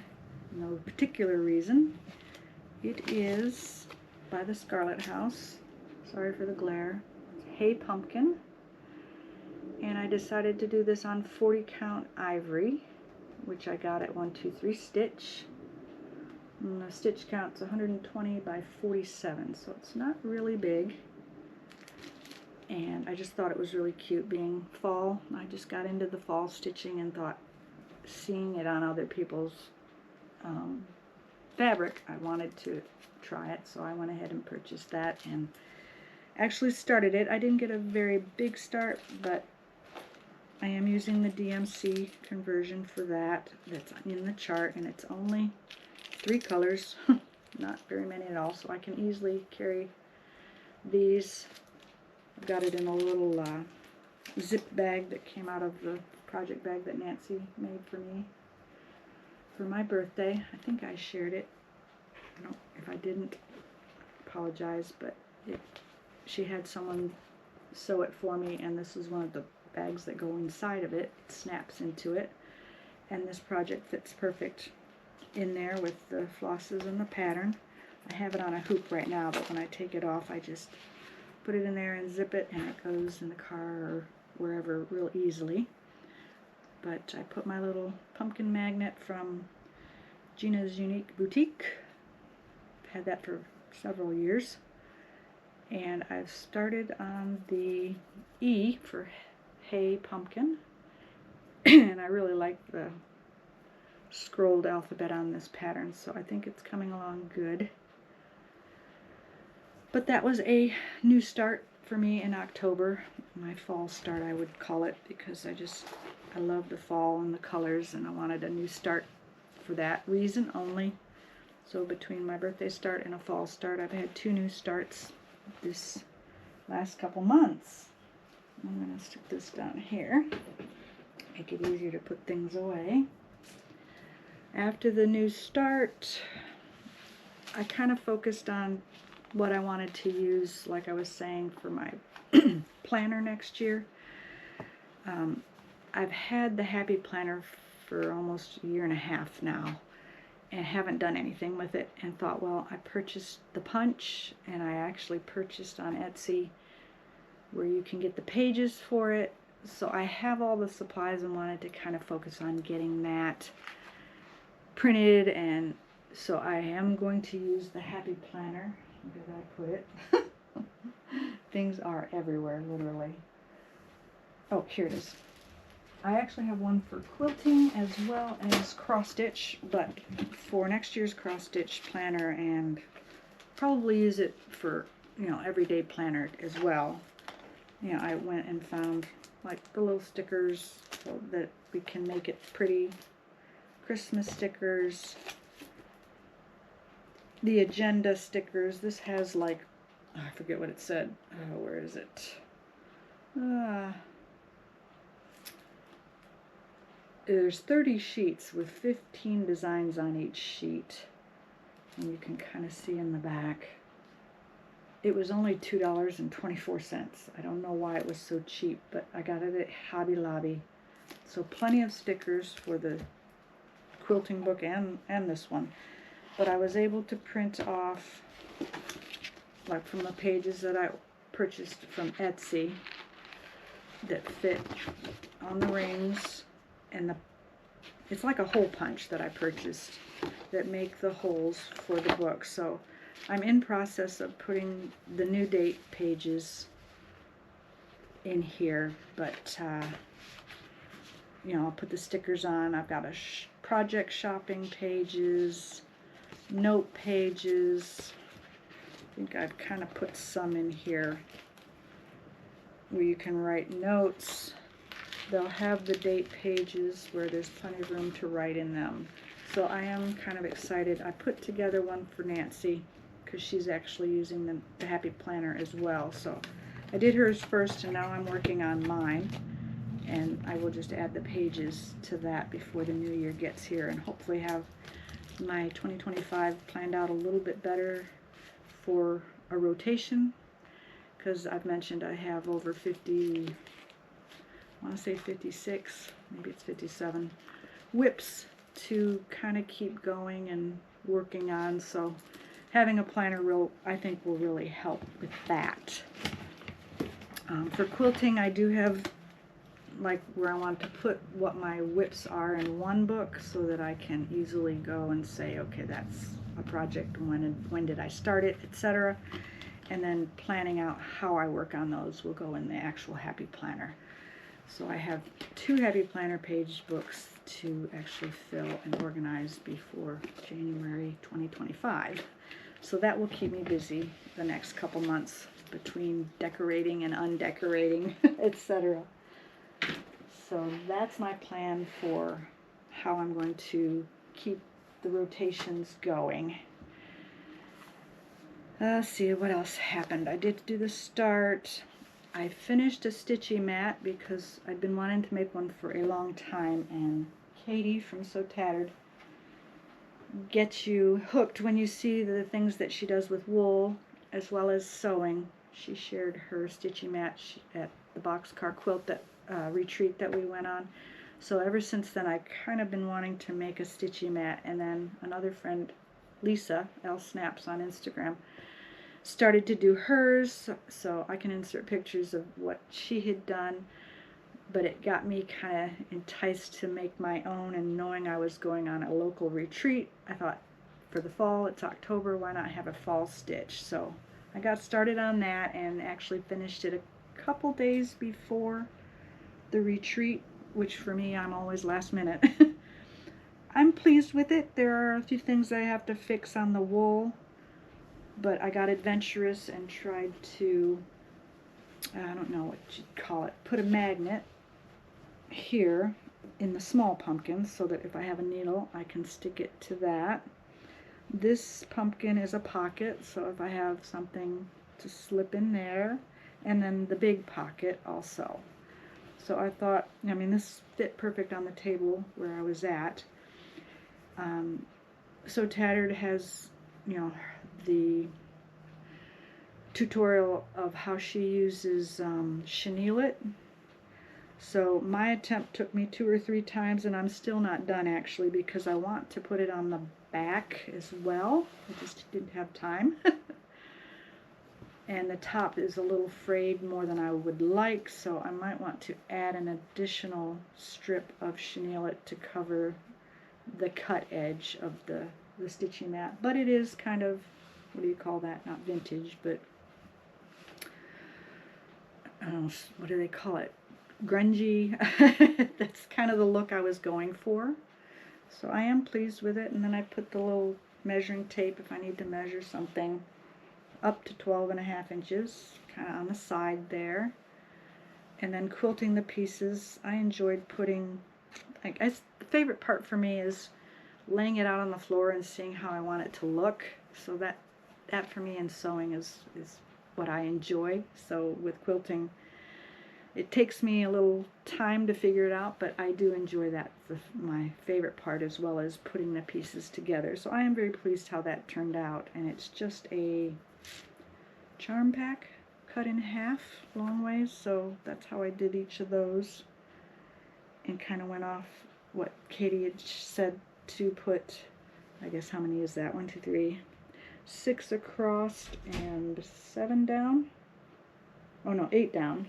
No particular reason. It is by the Scarlet House. Sorry for the glare. Hey Pumpkin. And I decided to do this on 40 count ivory, which I got at 123 Stitch. And the stitch count's 120 by 47, so it's not really big. And I just thought it was really cute being fall. I just got into the fall stitching and thought, seeing it on other people's fabric, I wanted to try it, so I went ahead and purchased that and actually started it. I didn't get a very big start, but I am using the DMC conversion for that. That's in the chart, and it's only 3 colors, not very many at all, so I can easily carry these. I've got it in a little zip bag that came out of the project bag that Nancy made for me for my birthday. I think I shared it. I don't, if I didn't, apologize, but she had someone sew it for me, and this is one of the bags that go inside of it. It snaps into it, and this project fits perfect in there with the flosses and the pattern. I have it on a hoop right now, but when I take it off, I just put it in there and zip it, and it goes in the car or wherever real easily. But I put my little pumpkin magnet from Gina's Unique Boutique. I've had that for several years. And I've started on the E for Hey Pumpkin. And I really like the scrolled alphabet on this pattern, so I think it's coming along good. But that was a new start for me in October. My fall start, I would call it, because I just I love the fall and the colors, and I wanted a new start for that reason only. So between my birthday start and a fall start, I've had 2 new starts this last couple months. I'm going to stick this down here, make it easier to put things away. After the new start, I kind of focused on what I wanted to use, like I was saying, for my planner next year. I've had the Happy Planner for almost a year and a half now, and haven't done anything with it, and thought, well, I purchased the punch, and I actually purchased on Etsy where you can get the pages for it. So I have all the supplies and wanted to kind of focus on getting that printed, and so I am going to use the Happy Planner. Where did I put it? Things are everywhere, literally. Oh, here it is. I actually have one for quilting as well as cross stitch, but for next year's cross stitch planner, and probably use it for, you know, everyday planner as well. You know, I went and found like the little stickers so that we can make it pretty. Christmas stickers, the agenda stickers. This has like, oh, I forget what it said. Oh, where is it? There's 30 sheets with 15 designs on each sheet, and you can kind of see in the back. It was only $2.24. I don't know why it was so cheap, but I got it at Hobby Lobby. So plenty of stickers for the quilting book and this one. But I was able to print off, like from the pages that I purchased from Etsy, that fit on the rings, and it's like a hole punch that I purchased that make the holes for the book. So I'm in process of putting the new date pages in here, but you know, I'll put the stickers on. I've got a project shopping pages, note pages. I think I've kind of put some in here where you can write notes. They'll have the date pages where there's plenty of room to write in them. So I am kind of excited. I put together one for Nancy because she's actually using the Happy Planner as well. So I did hers first, and now I'm working on mine. And I will just add the pages to that before the new year gets here, and hopefully have my 2025 planned out a little bit better for a rotation, because I've mentioned I have over 50, I want to say 56, maybe it's 57 whips to kind of keep going and working on. So having a planner I think will really help with that. For quilting, I do have like where I want to put what my whips are in one book, so that I can easily go and say, okay, that's a project, when did I start it, etc. And then planning out how I work on those will go in the actual Happy Planner. So I have 2 Happy Planner page books to actually fill and organize before January 2025. So that will keep me busy the next couple months between decorating and undecorating, etc. So that's my plan for how I'm going to keep the rotations going. Let's see what else happened. I did do the start. I finished a Stitchy mat because I'd been wanting to make one for a long time, and Katie from So Tattered gets you hooked when you see the things that she does with wool as well as sewing. She shared her Stitchy mat at the boxcar quilt that retreat that we went on. So ever since then I've kind of been wanting to make a Stitchy mat, and then another friend, Lisa, L Snaps on Instagram, started to do hers, so I can insert pictures of what she had done, but it got me kind of enticed to make my own, and knowing I was going on a local retreat, I thought for the fall, it's October, why not have a fall stitch? So I got started on that and actually finished it a couple days before the retreat, which for me, I'm always last minute. I'm pleased with it. There are a few things I have to fix on the wool, but I got adventurous and tried to, I don't know what you'd call it, put a magnet here in the small pumpkin so that if I have a needle I can stick it to that. This pumpkin is a pocket, so if I have something to slip in there, and then the big pocket also. So I thought, I mean, this fit perfect on the table where I was at. So Tattered has, you know, the tutorial of how she uses chenille. So my attempt took me 2 or 3 times, and I'm still not done actually, because I want to put it on the back as well. I just didn't have time. And the top is a little frayed more than I would like, so I might want to add an additional strip of chenille to cover the cut edge of the stitching mat. But it is kind of, what do you call that? Not vintage, but I don't know, what do they call it? Grungy. That's kind of the look I was going for. So I am pleased with it. And then I put the little measuring tape if I need to measure something up to 12.5 inches, kind of on the side there. And then quilting the pieces, I enjoyed putting, the favorite part for me is laying it out on the floor and seeing how I want it to look. So that for me in sewing is what I enjoy. So with quilting, it takes me a little time to figure it out, but I do enjoy that. My favorite part, as well as putting the pieces together. So I am very pleased how that turned out, and it's just a charm pack cut in half long ways, so that's how I did each of those, and kind of went off what Katie had said to put, I guess how many is that? 1, 2, 3, 6 across and 7 down. Oh no, 8 down.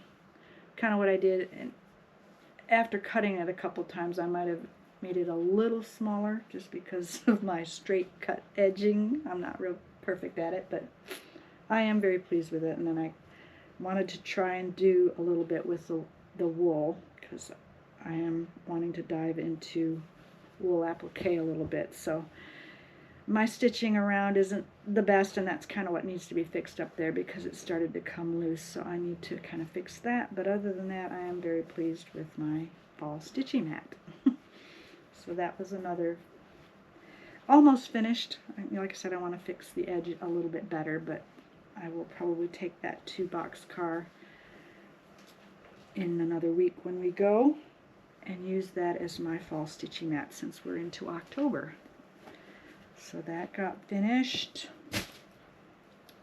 Kind of what I did, and after cutting it a couple times I might have made it a little smaller just because of my straight cut edging. I'm not real perfect at it, but I am very pleased with it. And then I wanted to try and do a little bit with the wool, because I am wanting to dive into wool applique a little bit. So my stitching around isn't the best, and that's kind of what needs to be fixed up there because it started to come loose, so I need to kind of fix that. But other than that, I am very pleased with my fall stitching mat. So that was another almost finished. Like I said, I want to fix the edge a little bit better, but I will probably take that to boxcar in another week when we go and use that as my fall stitching mat since we're into October. So that got finished,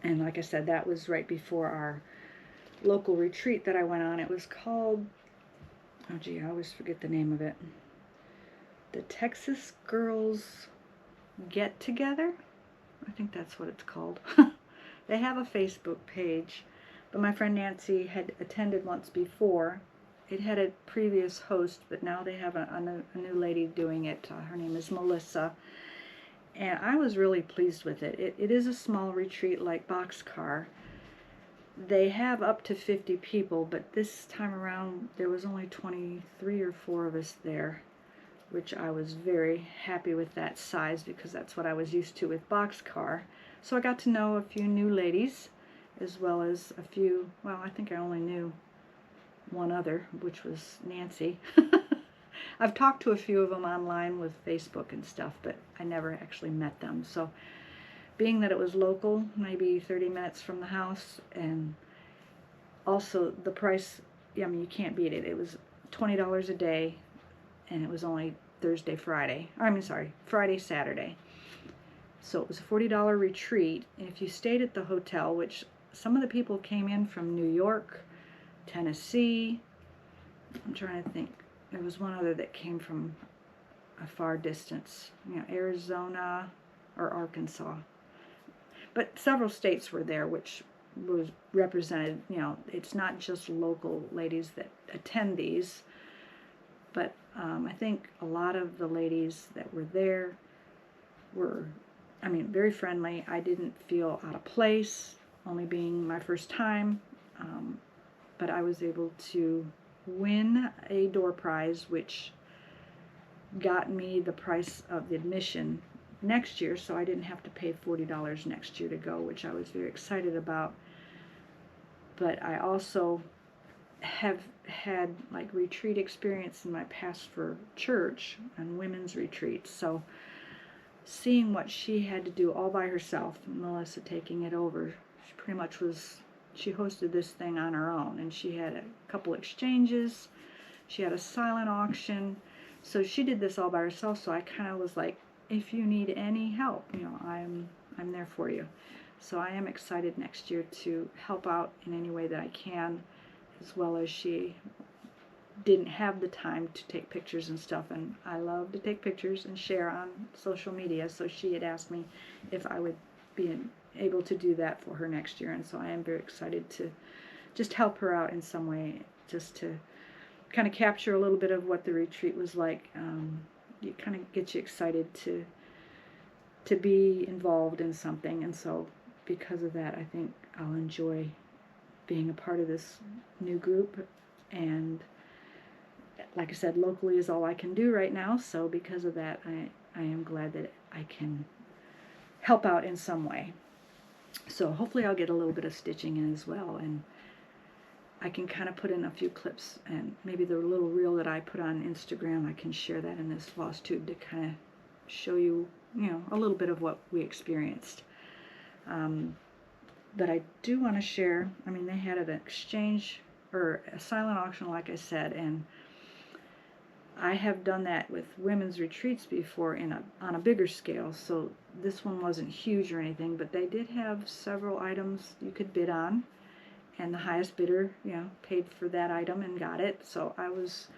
and like I said, that was right before our local retreat that I went on. It was called, oh gee, I always forget the name of it, the Texas Girls Get Together. I think that's what it's called. They have a Facebook page, but my friend Nancy had attended once before. It had a previous host, but now they have a new lady doing it. Her name is Melissa. And I was really pleased with it. It is a small retreat like boxcar. They have up to 50 people, but this time around there was only 23 or 4 of us there, which I was very happy with that size because that's what I was used to with boxcar. So I got to know a few new ladies, as well as a few, well, I think I only knew one other, which was Nancy. I've talked to a few of them online with Facebook and stuff, but I never actually met them. So being that it was local, maybe 30 minutes from the house, and also the price, I mean, you can't beat it. It was $20 a day, and it was only Friday, Saturday. So it was a $40 retreat, and if you stayed at the hotel, which some of the people came in from New York, Tennessee, I'm trying to think, there was one other that came from a far distance, you know, Arizona or Arkansas. But several states were there, which was represented, you know, it's not just local ladies that attend these, but I think a lot of the ladies that were there were, I mean, very friendly. I didn't feel out of place, only being my first time, but I was able to win a door prize, which got me the price of the admission next year, so I didn't have to pay $40 next year to go, which I was very excited about. But I also have had like retreat experience in my past for church and women's retreats, so seeing what she had to do all by herself, Melissa taking it over, she pretty much she hosted this thing on her own, and she had a couple exchanges, she had a silent auction, so she did this all by herself. So I kind of was like, if you need any help, you know, I'm there for you. So I am excited next year to help out in any way that I can, as well as she didn't have the time to take pictures and stuff, and I love to take pictures and share on social media, so she had asked me if I would be able to do that for her next year, and so I am very excited to just help her out in some way, just to kind of capture a little bit of what the retreat was like. It kind of gets you excited to be involved in something, and so because of that I think I'll enjoy being a part of this new group. And like I said, locally is all I can do right now, so because of that I am glad that I can help out in some way. So hopefully I'll get a little bit of stitching in as well, and I can kind of put in a few clips, and maybe the little reel that I put on Instagram, I can share that in this Flosstube to kind of show you, you know, a little bit of what we experienced. But I do want to share, I mean, they had an exchange or a silent auction, like I said, and I have done that with women's retreats before on a bigger scale, so this one wasn't huge or anything, but they did have several items you could bid on, and the highest bidder, you know, paid for that item and got it. So I was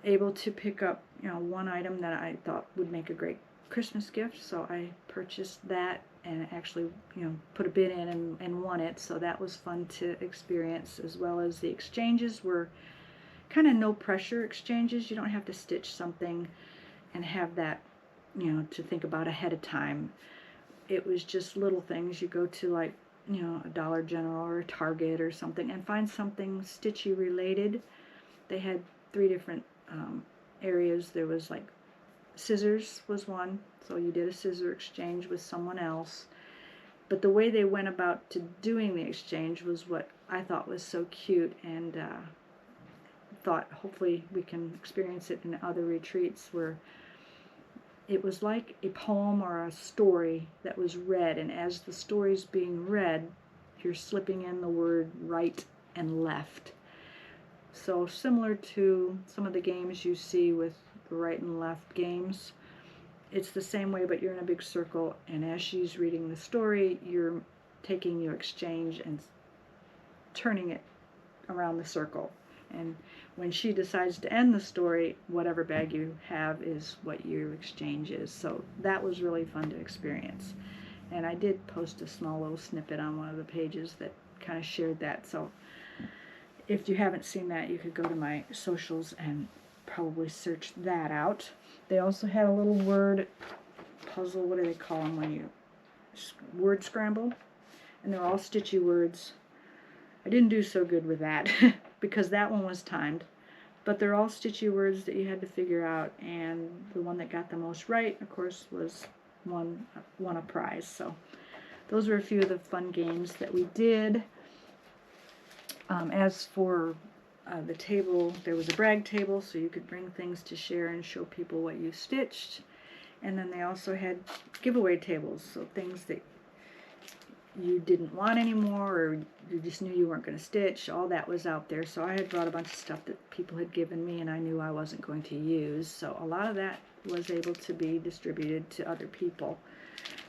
able to pick up, you know, one item that I thought would make a great Christmas gift, so I purchased that and actually, you know, put a bid in and won it, so that was fun to experience, as well as the exchanges were kind of no pressure exchanges. You don't have to stitch something and have that, you know, to think about ahead of time. It was just little things. You go to, like, you know, a Dollar General or a Target or something and find something Stitchy related. They had 3 different areas. There was like scissors was one, so you did a scissor exchange with someone else. But the way they went about to doing the exchange was what I thought was so cute, and thought hopefully we can experience it in other retreats, where it was like a poem or a story that was read, and as the story's being read, you're slipping in the word right and left. So similar to some of the games you see with the right and left games, it's the same way, but you're in a big circle, and as she's reading the story, you're taking your exchange and turning it around the circle. And when she decides to end the story, whatever bag you have is what your exchange is. So that was really fun to experience. And I did post a small little snippet on one of the pages that kind of shared that. So if you haven't seen that, you could go to my socials and probably search that out. They also had a little word puzzle. What do they call them when you word scramble? And they're all stitchy words. I didn't do so good with that because that one was timed, but they're all stitchy words that you had to figure out, and the one that got the most right, of course, was won a prize. So those were a few of the fun games that we did. As for the table, there was a brag table, so you could bring things to share and show people what you stitched. And then they also had giveaway tables, so things that you didn't want anymore, or you just knew you weren't going to stitch, all that was out there. So I had brought a bunch of stuff that people had given me and I knew I wasn't going to use, so a lot of that was able to be distributed to other people.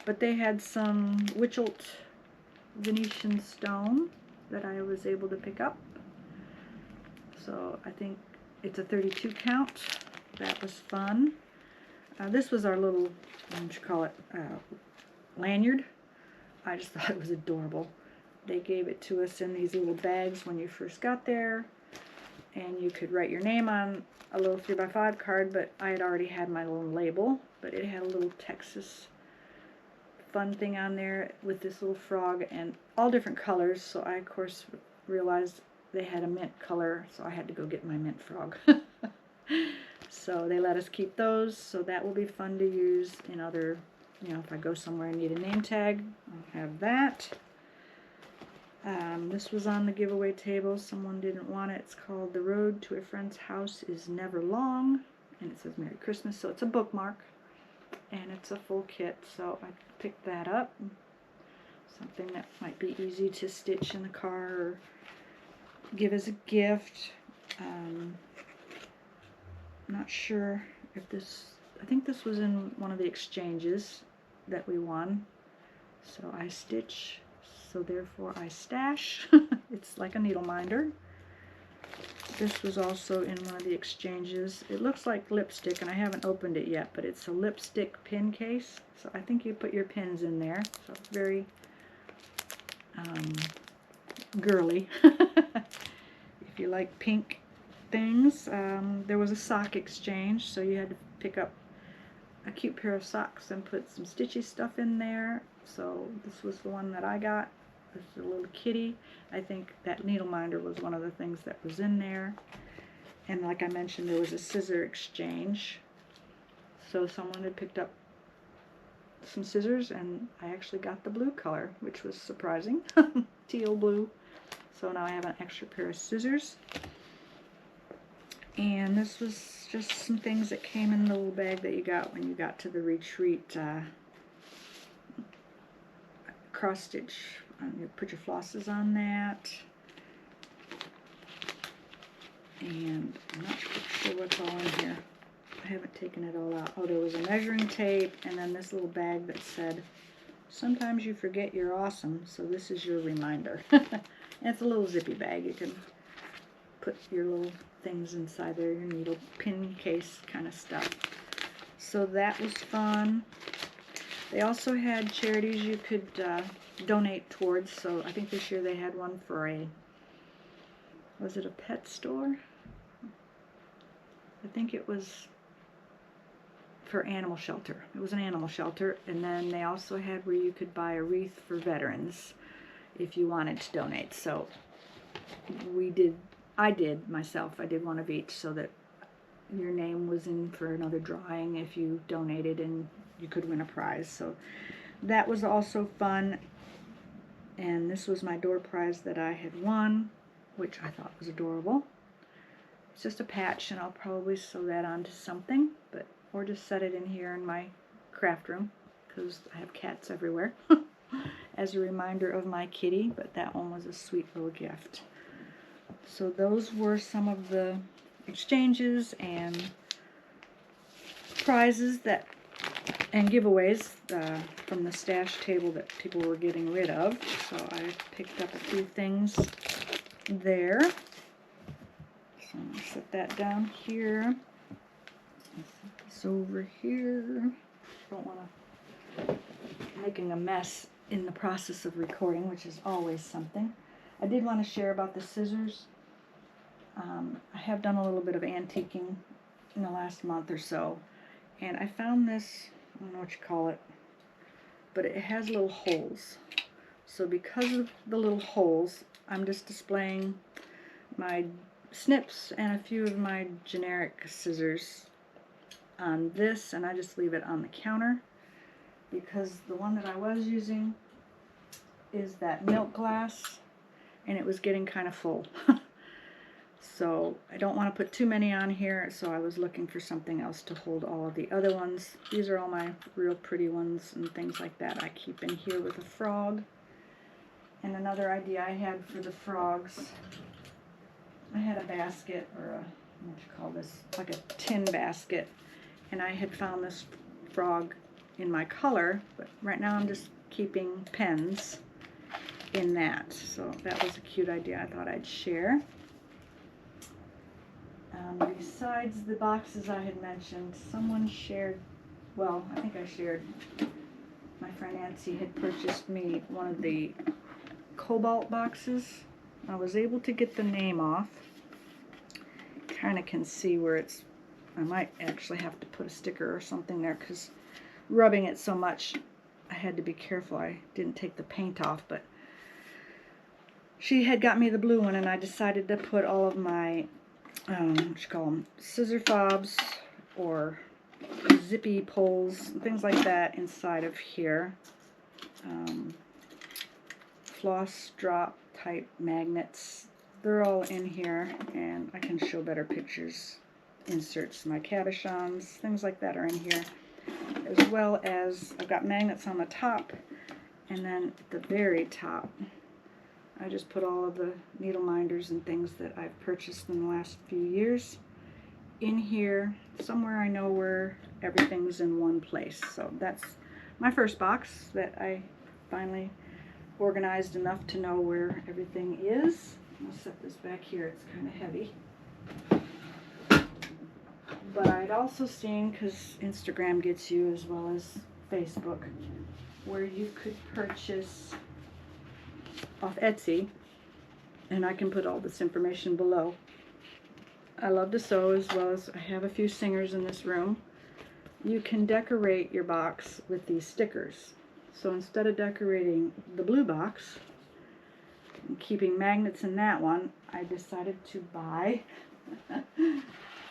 But they had some Witchelt Venetian stone that I was able to pick up, so I think it's a 32 count. That was fun. This was our little, what would you call it, lanyard. I just thought it was adorable. They gave it to us in these little bags when you first got there, and you could write your name on a little 3x5 card, but I had already had my little label, but it had a little Texas fun thing on there with this little frog and all different colors, so I of course realized they had a mint color, so I had to go get my mint frog. So they let us keep those, so that will be fun to use in other, you know, if I go somewhere and need a name tag, I'll have that. This was on the giveaway table. Someone didn't want it. It's called The Road to a Friend's House is Never Long. And it says Merry Christmas. So it's a bookmark. And it's a full kit. So I picked that up. Something that might be easy to stitch in the car or give as a gift. Not sure if this... I think this was in one of the exchanges that we won. So I stitch... so therefore I stash. It's like a needle minder. This was also in one of the exchanges. It looks like lipstick, and I haven't opened it yet, but it's a lipstick pin case. So I think you put your pins in there. So it's very girly. If you like pink things. There was a sock exchange, so you had to pick up a cute pair of socks and put some Stitchy stuff in there. So this was the one that I got. This is a little kitty. I think that needle minder was one of the things that was in there. And like I mentioned, there was a scissor exchange. So someone had picked up some scissors, and I actually got the blue color, which was surprising. Teal blue. So now I have an extra pair of scissors. And this was just some things that came in the little bag that you got when you got to the retreat. Cross stitch. You put your flosses on that. And I'm not sure what's all in here. I haven't taken it all out. Oh, there was a measuring tape, and then this little bag that said, "Sometimes you forget you're awesome, so this is your reminder." And it's a little zippy bag. You can put your little things inside there, your needle pin case kind of stuff. So that was fun. They also had charities you could donate towards. So I think this year they had one for a, was it a pet store? I think it was for animal shelter. It was an animal shelter. And then they also had where you could buy a wreath for veterans if you wanted to donate. So I did myself. I did one of each so that your name was in for another drawing if you donated, and you could win a prize. So that was also fun. And this was my door prize that I had won, which I thought was adorable. It's just a patch, and I'll probably sew that onto something, or just set it in here in my craft room because I have cats everywhere as a reminder of my kitty. But that one was a sweet little gift. So those were some of the exchanges and prizes and giveaways from the stash table that people were getting rid of. So I picked up a few things there. So I'm going to set that down here. Set this over here. Don't want to making a mess in the process of recording, which is always something. I did want to share about the scissors. I have done a little bit of antiquing in the last month or so, and I found this, I don't know what you call it, but it has little holes. So because of the little holes, I'm just displaying my snips and a few of my generic scissors on this, and I just leave it on the counter because the one that I was using is that milk glass, and it was getting kind of full. So I don't want to put too many on here, so I was looking for something else to hold all of the other ones. These are all my real pretty ones and things like that I keep in here with a frog. And another idea I had for the frogs, I had a basket, or a, what you call this, like a tin basket, and I had found this frog in my color, but right now I'm just keeping pens in that. So that was a cute idea I thought I'd share. Besides the boxes I had mentioned, someone shared, well, I think I shared, my friend Nancy had purchased me one of the cobalt boxes. I was able to get the name off. Kind of can see where it's, I might actually have to put a sticker or something there because rubbing it so much, I had to be careful. I didn't take the paint off, but she had got me the blue one, and I decided to put all of my what you call them, scissor fobs or zippy pulls, things like that inside of here. Floss drop type magnets. They're all in here, and I can show better pictures. Inserts, my cabochons, things like that are in here, as well as I've got magnets on the top, and then at the very top I just put all of the needle minders and things that I've purchased in the last few years in here, somewhere I know where everything's in one place. So that's my first box that I finally organized enough to know where everything is. I'll set this back here, it's kind of heavy. But I'd also seen, because Instagram gets you as well as Facebook, where you could purchase off Etsy, and I can put all this information below. I love to sew, as well as I have a few singers in this room. You can decorate your box with these stickers. So instead of decorating the blue box and keeping magnets in that one, I decided to buy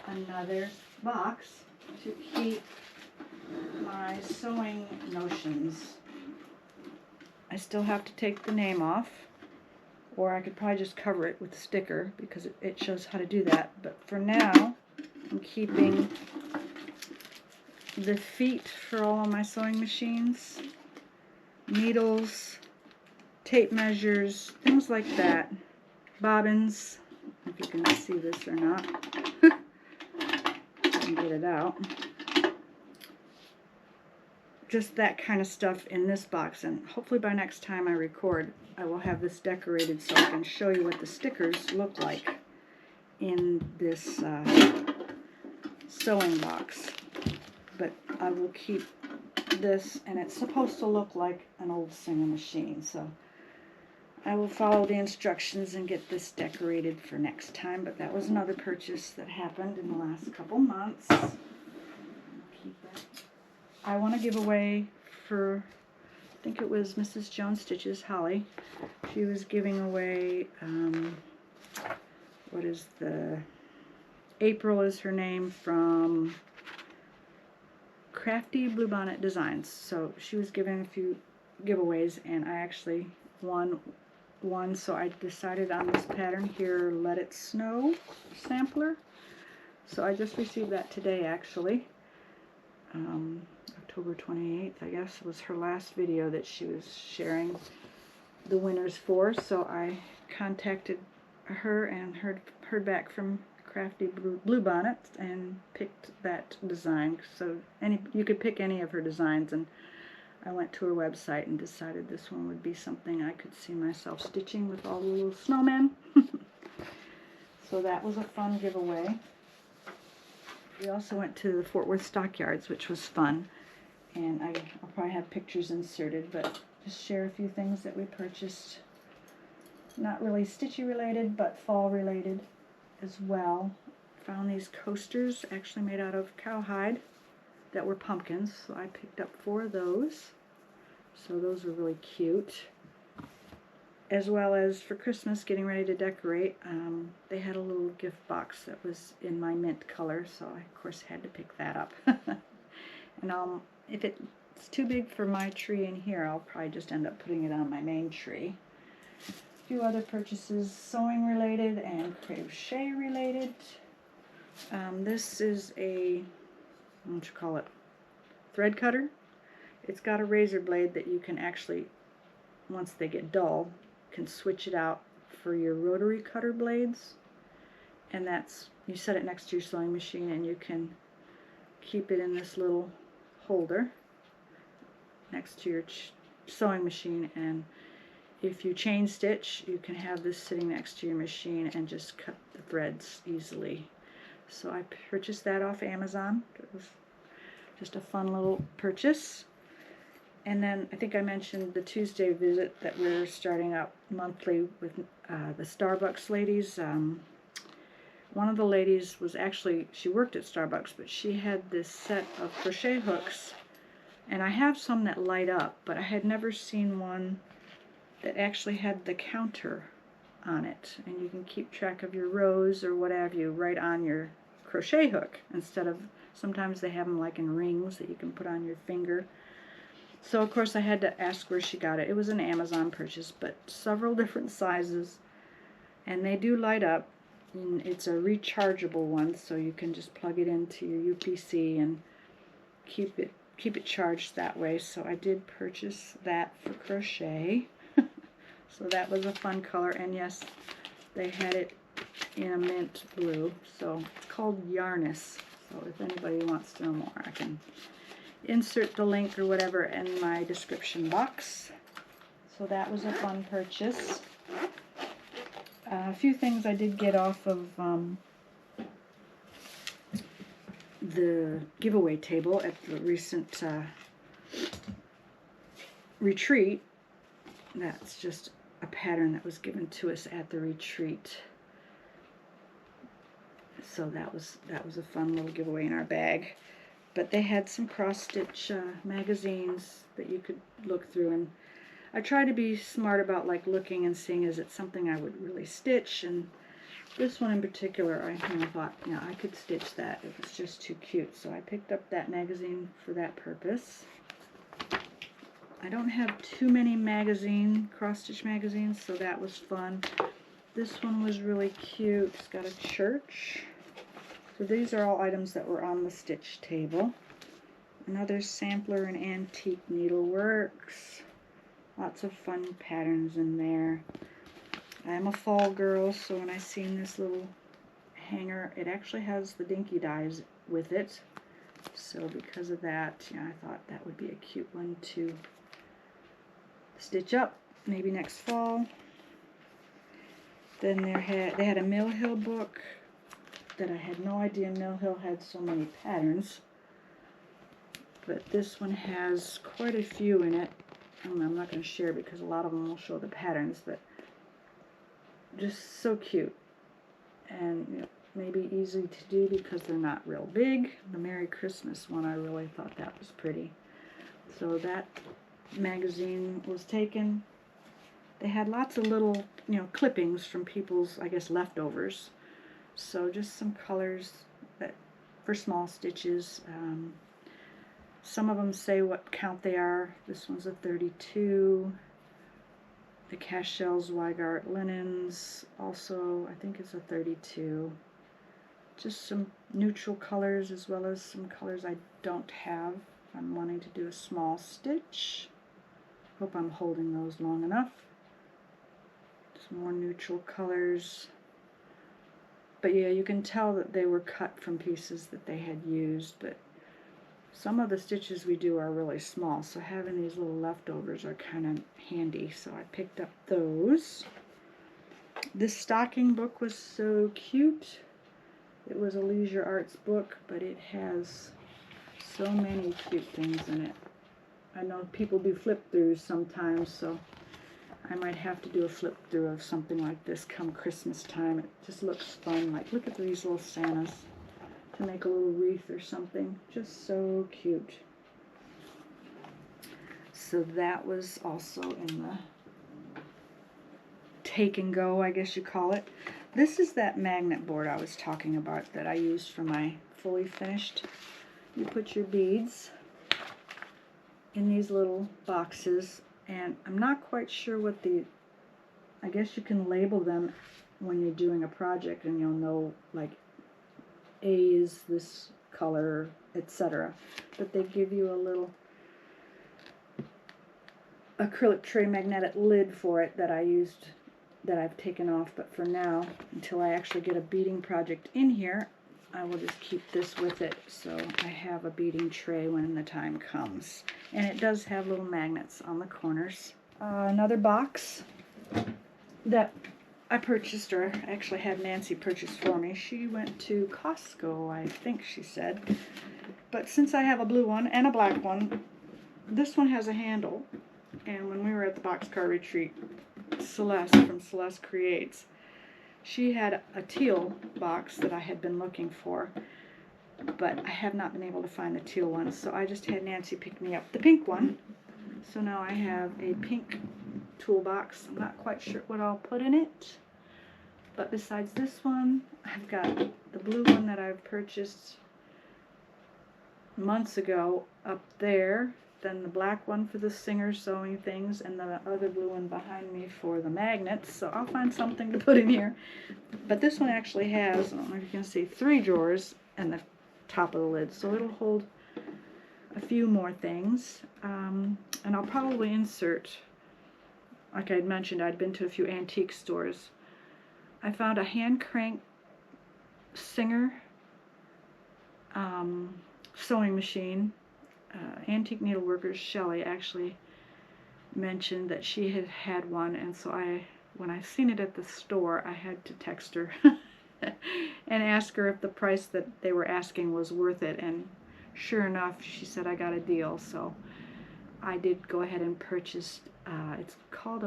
another box to keep my sewing notions. I still have to take the name off, or I could probably just cover it with a sticker because it shows how to do that. But for now, I'm keeping the feet for all of my sewing machines, needles, tape measures, things like that, bobbins, if you can see this or not. I can get it out. Just that kind of stuff in this box, and hopefully by next time I record I will have this decorated so I can show you what the stickers look like in this sewing box. But I will keep this, and it's supposed to look like an old sewing machine, so I will follow the instructions and get this decorated for next time. But that was another purchase that happened in the last couple months. I'll keep that. I want to give away for, I think it was Mrs. Jones Stitches, Holly. She was giving away, what is the, April is her name, from Crafty Bluebonnet Designs. So she was giving a few giveaways, and I actually won one, so I decided on this pattern here, Let It Snow sampler. So I just received that today, actually. October 28th, I guess, was her last video that she was sharing the winners for. So I contacted her and heard back from Crafty Bluebonnet and picked that design. So you could pick any of her designs, and I went to her website and decided this one would be something I could see myself stitching with all the little snowmen. So that was a fun giveaway. We also went to the Fort Worth Stockyards, which was fun, and I'll probably have pictures inserted, but just share a few things that we purchased. Not really Stitchy related, but fall related as well. Found these coasters actually made out of cowhide that were pumpkins, so I picked up 4 of those. So those were really cute. As well as for Christmas, getting ready to decorate, they had a little gift box that was in my mint color, so I of course had to pick that up. And if it's too big for my tree in here, I'll probably just end up putting it on my main tree. A few other purchases, sewing related and crochet related. This is a, what you call it, thread cutter. It's got a razor blade that you can actually, once they get dull, can switch it out for your rotary cutter blades, and that's, you set it next to your sewing machine and you can keep it in this little holder next to your sewing machine, and if you chain stitch you can have this sitting next to your machine and just cut the threads easily. So I purchased that off Amazon. It was just a fun little purchase. And then I think I mentioned the Tuesday visit that we're starting up monthly with the Starbucks ladies. One of the ladies was actually, she worked at Starbucks, but she had this set of crochet hooks, and I have some that light up, but I had never seen one that actually had the counter on it, and you can keep track of your rows or what have you right on your crochet hook, instead of, sometimes they have them like in rings that you can put on your finger. So of course I had to ask where she got it. It was an Amazon purchase, but several different sizes, and they do light up. And it's a rechargeable one, so you can just plug it into your UPC and keep it charged that way. So I did purchase that for crochet. So that was a fun color, and yes, they had it in a mint blue. So it's called Yarnus. So if anybody wants to know more, I can insert the link or whatever in my description box. So that was a fun purchase. A few things I did get off of the giveaway table at the recent retreat. That's just a pattern that was given to us at the retreat. So that was a fun little giveaway in our bag. But they had some cross-stitch magazines that you could look through, and I try to be smart about like looking and seeing, is it something I would really stitch? And this one in particular, I thought, yeah, I could stitch that. It was just too cute. So I picked up that magazine for that purpose. I don't have too many cross-stitch magazines, so that was fun. This one was really cute. It's got a church. So these are all items that were on the stitch table. Another sampler and antique needleworks. Lots of fun patterns in there. I'm a fall girl, so when I seen this little hanger, it actually has the dinky dies with it. So because of that, yeah, I thought that would be a cute one to stitch up, maybe next fall. Then they had a Mill Hill book that I had no idea Mill Hill had so many patterns. But this one has quite a few in it. I'm not going to share because a lot of them will show the patterns, but just so cute. And maybe easy to do because they're not real big. The Merry Christmas one, I really thought that was pretty. So that magazine was taken. They had lots of little, clippings from people's, I guess, leftovers. So just some colors that for small stitches. Some of them say what count they are. This one's a 32. The Cashels Weigart linens, also, I think it's a 32. Just some neutral colors as well as some colors I don't have. I'm wanting to do a small stitch. Hope I'm holding those long enough. Some more neutral colors. But yeah, you can tell that they were cut from pieces that they had used, but some of the stitches we do are really small, so having these little leftovers are kind of handy, so I picked up those. This stocking book was so cute. It was a Leisure Arts book, but it has so many cute things in it. I know people do flip-throughs sometimes, so I might have to do a flip-through of something like this come Christmas time. It just looks fun. Like, look at these little Santas. To make a little wreath or something. Just so cute. So that was also in the take and go, I guess you call it. This is that magnet board I was talking about that I used for my fully finished. You put your beads in these little boxes, and I'm not quite sure what I guess you can label them when you're doing a project and you'll know, like, A is this color, etc. But they give you a little acrylic tray magnetic lid for it that I used, that I've taken off. But for now, until I actually get a beading project in here, I will just keep this with it, so I have a beading tray when the time comes. And it does have little magnets on the corners. Another box that I purchased, or actually had Nancy purchase for me. She went to Costco, I think she said. But since I have a blue one and a black one, this one has a handle. And when we were at the boxcar retreat, Celeste from Celeste Creates, she had a teal box that I had been looking for, but I have not been able to find the teal one, so I just had Nancy pick me up the pink one. So now I have a pink toolbox. I'm not quite sure what I'll put in it, but besides this one, I've got the blue one that I've purchased months ago up there, then the black one for the Singer sewing things, and the other blue one behind me for the magnets. So I'll find something to put in here. But this one actually has, I don't know if you can see, 3 drawers and the top of the lid, so it'll hold a few more things. And I'll probably insert, like I'd mentioned, I'd been to a few antique stores. I found a hand crank Singer sewing machine. Antique Needleworkers Shelley actually mentioned that she had had one, and so when I seen it at the store, I had to text her and ask her if the price that they were asking was worth it, and sure enough, she said I got a deal, so I did go ahead and purchase, it's called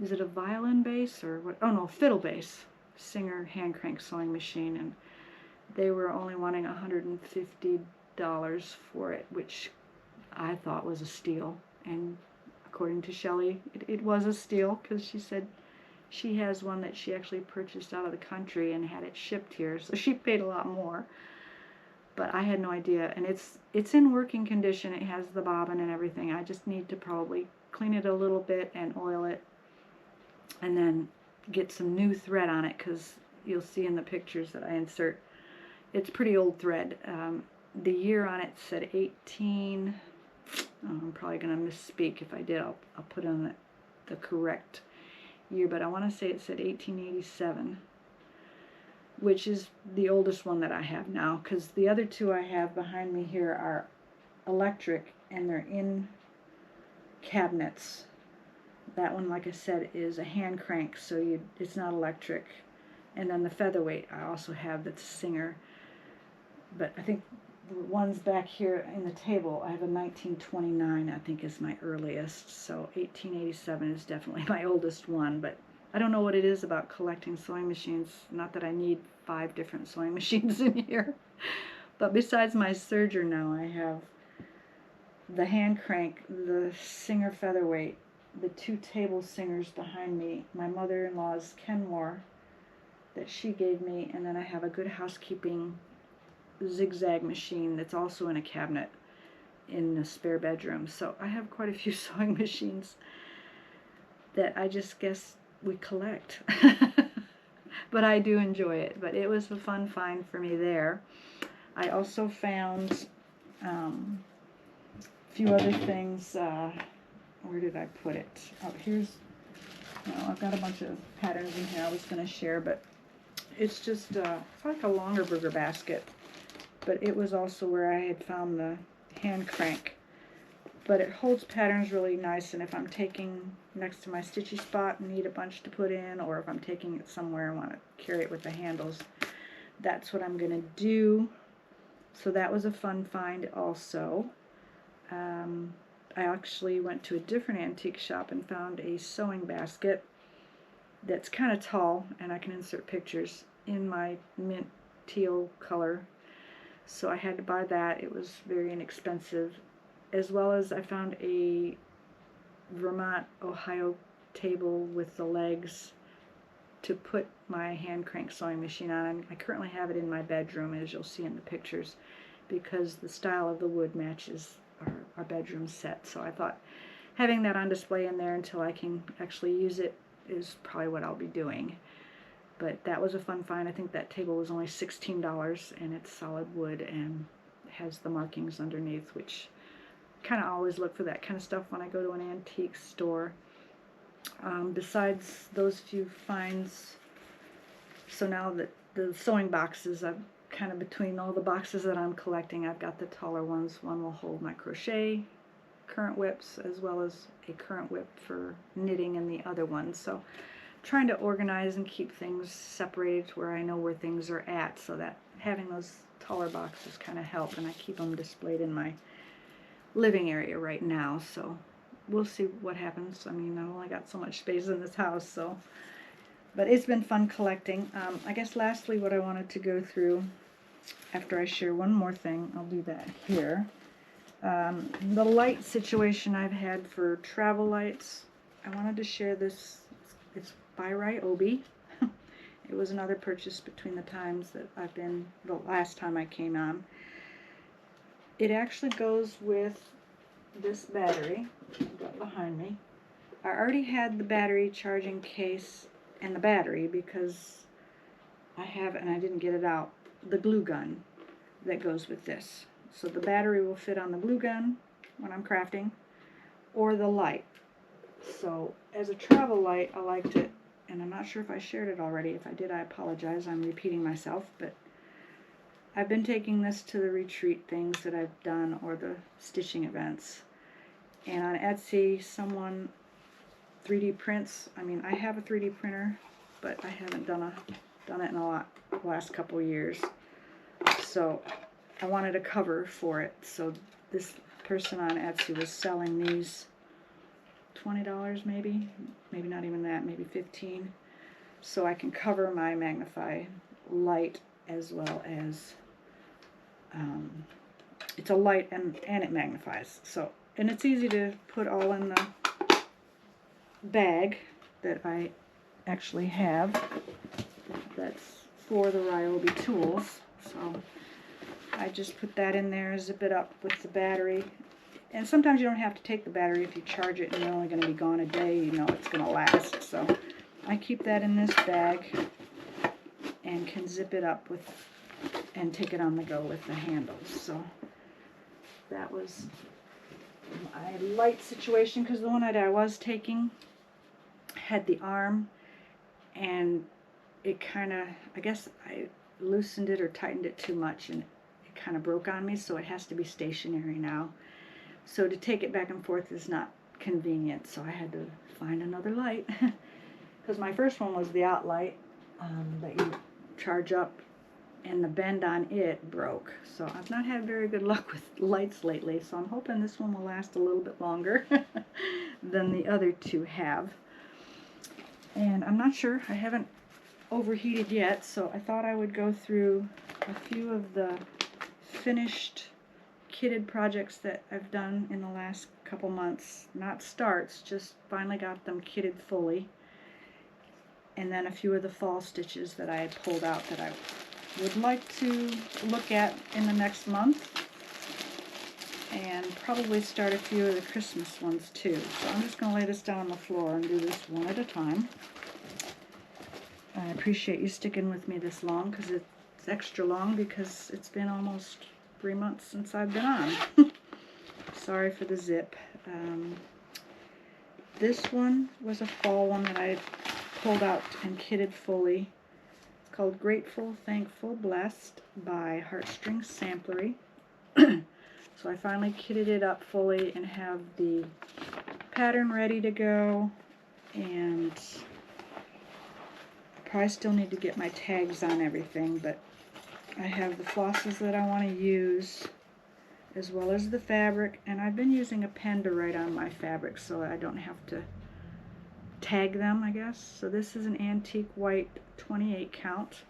is it a violin base or what? Oh no, fiddle base Singer hand crank sewing machine, and they were only wanting $150 for it, which I thought was a steal. And according to Shelley, it was a steal, because she said she has one that she actually purchased out of the country and had it shipped here, so she paid a lot more. But I had no idea, and it's in working condition. It has the bobbin and everything. I just need to probably clean it a little bit and oil it, and then get some new thread on it, because you'll see in the pictures that I insert, it's pretty old thread. The year on it said 18, I'm probably going to misspeak. If I did, I'll put on the correct year, but I want to say it said 1887, which is the oldest one that I have now, because the other two I have behind me here are electric, and they're in cabinets. That one, like I said, is a hand crank, so it's not electric. And then the featherweight I also have that's Singer, but I think the ones back here in the table, I have a 1929, I think is my earliest, so 1887 is definitely my oldest one. But I don't know what it is about collecting sewing machines, not that I need 5 different sewing machines in here, but besides my serger now, I have the hand crank, the Singer featherweight, the 2 table Singers behind me, my mother-in-law's Kenmore that she gave me, and then I have a Good Housekeeping zigzag machine that's also in a cabinet in the spare bedroom. So I have quite a few sewing machines that I just guess we collect. But I do enjoy it. But it was a fun find for me there. I also found a few other things. Where did I put it? Oh, here's, I've got a bunch of patterns in here I was going to share, but it's just it's like a longer burger basket. But it was also where I had found the hand crank. But it holds patterns really nice, and if I'm taking next to my stitchy spot and need a bunch to put in, or if I'm taking it somewhere and want to carry it with the handles, that's what I'm going to do. So that was a fun find also. I actually went to a different antique shop and found a sewing basket that's kind of tall, and I can insert pictures, in my mint teal color. So I had to buy that. It was very inexpensive. As well as I found a Vermont, Ohio table with the legs to put my hand crank sewing machine on. I currently have it in my bedroom, as you'll see in the pictures, because the style of the wood matches our bedroom set. So I thought having that on display in there until I can actually use it is probably what I'll be doing. But that was a fun find. I think that table was only $16, and it's solid wood and has the markings underneath, which kind of always look for that kind of stuff when I go to an antique store. Besides those few finds, so now that the sewing boxes, I've kind of, between all the boxes that I'm collecting, I've got the taller ones. One will hold my crochet current whips, as well as a current whip for knitting in the other one. So trying to organize and keep things separated to where I know where things are at, so that having those taller boxes kind of help, and I keep them displayed in my living area right now. So we'll see what happens. I mean, I've only got so much space in this house, so, but it's been fun collecting. I guess lastly, what I wanted to go through after I share one more thing, I'll do that here. The light situation I've had for travel lights, I wanted to share this. It's by Ryobi. It was another purchase between the times that I've been, the last time I came on. It actually goes with this battery I've got behind me. I already had the battery charging case and the battery because I have, and I didn't get it out, the glue gun that goes with this. So the battery will fit on the glue gun when I'm crafting, or the light. So as a travel light, I liked it, and I'm not sure if I shared it already. If I did, I apologize. I'm repeating myself, but I've been taking this to the retreat things that I've done or the stitching events. And on Etsy, someone 3D prints. I mean, I have a 3D printer, but I haven't done it in the last couple years. So I wanted a cover for it. So this person on Etsy was selling these $20 maybe not even that, maybe 15. So I can cover my magnify light as well as it's a light and it magnifies. So, and it's easy to put all in the bag that I actually have that's for the Ryobi tools. So I just put that in there, zip it up with the battery. And sometimes you don't have to take the battery if you charge it and you're only going to be gone a day, you know it's going to last. So I keep that in this bag and can zip it up with and take it on the go with the handles. So that was my light situation, because the one that I was taking had the arm and it kind of, I guess I loosened it or tightened it too much and it kind of broke on me, so it has to be stationary now. So to take it back and forth is not convenient, so I had to find another light. Because my first one was the out light that you charge up, and the bend on it broke. So I've not had very good luck with lights lately, so I'm hoping this one will last a little bit longer than the other two have. And I'm not sure, I haven't overheated yet, so I thought I would go through a few of the finished kitted projects that I've done in the last couple months. Not starts, just finally got them kitted fully. And then a few of the fall stitches that I had pulled out that I would like to look at in the next month. And probably start a few of the Christmas ones too. So I'm just going to lay this down on the floor and do this one at a time. I appreciate you sticking with me this long, because it's extra long because it's been almost 3 months since I've been on. Sorry for the zip. This one was a fall one that I pulled out and kitted fully. It's called Grateful, Thankful, Blessed by Heartstrings Samplery. So I finally kitted it up fully and have the pattern ready to go, and I probably still need to get my tags on everything, but I have the flosses that I want to use as well as the fabric, and I've been using a pen to write on my fabric so I don't have to tag them, I guess. So this is an antique white 28 count.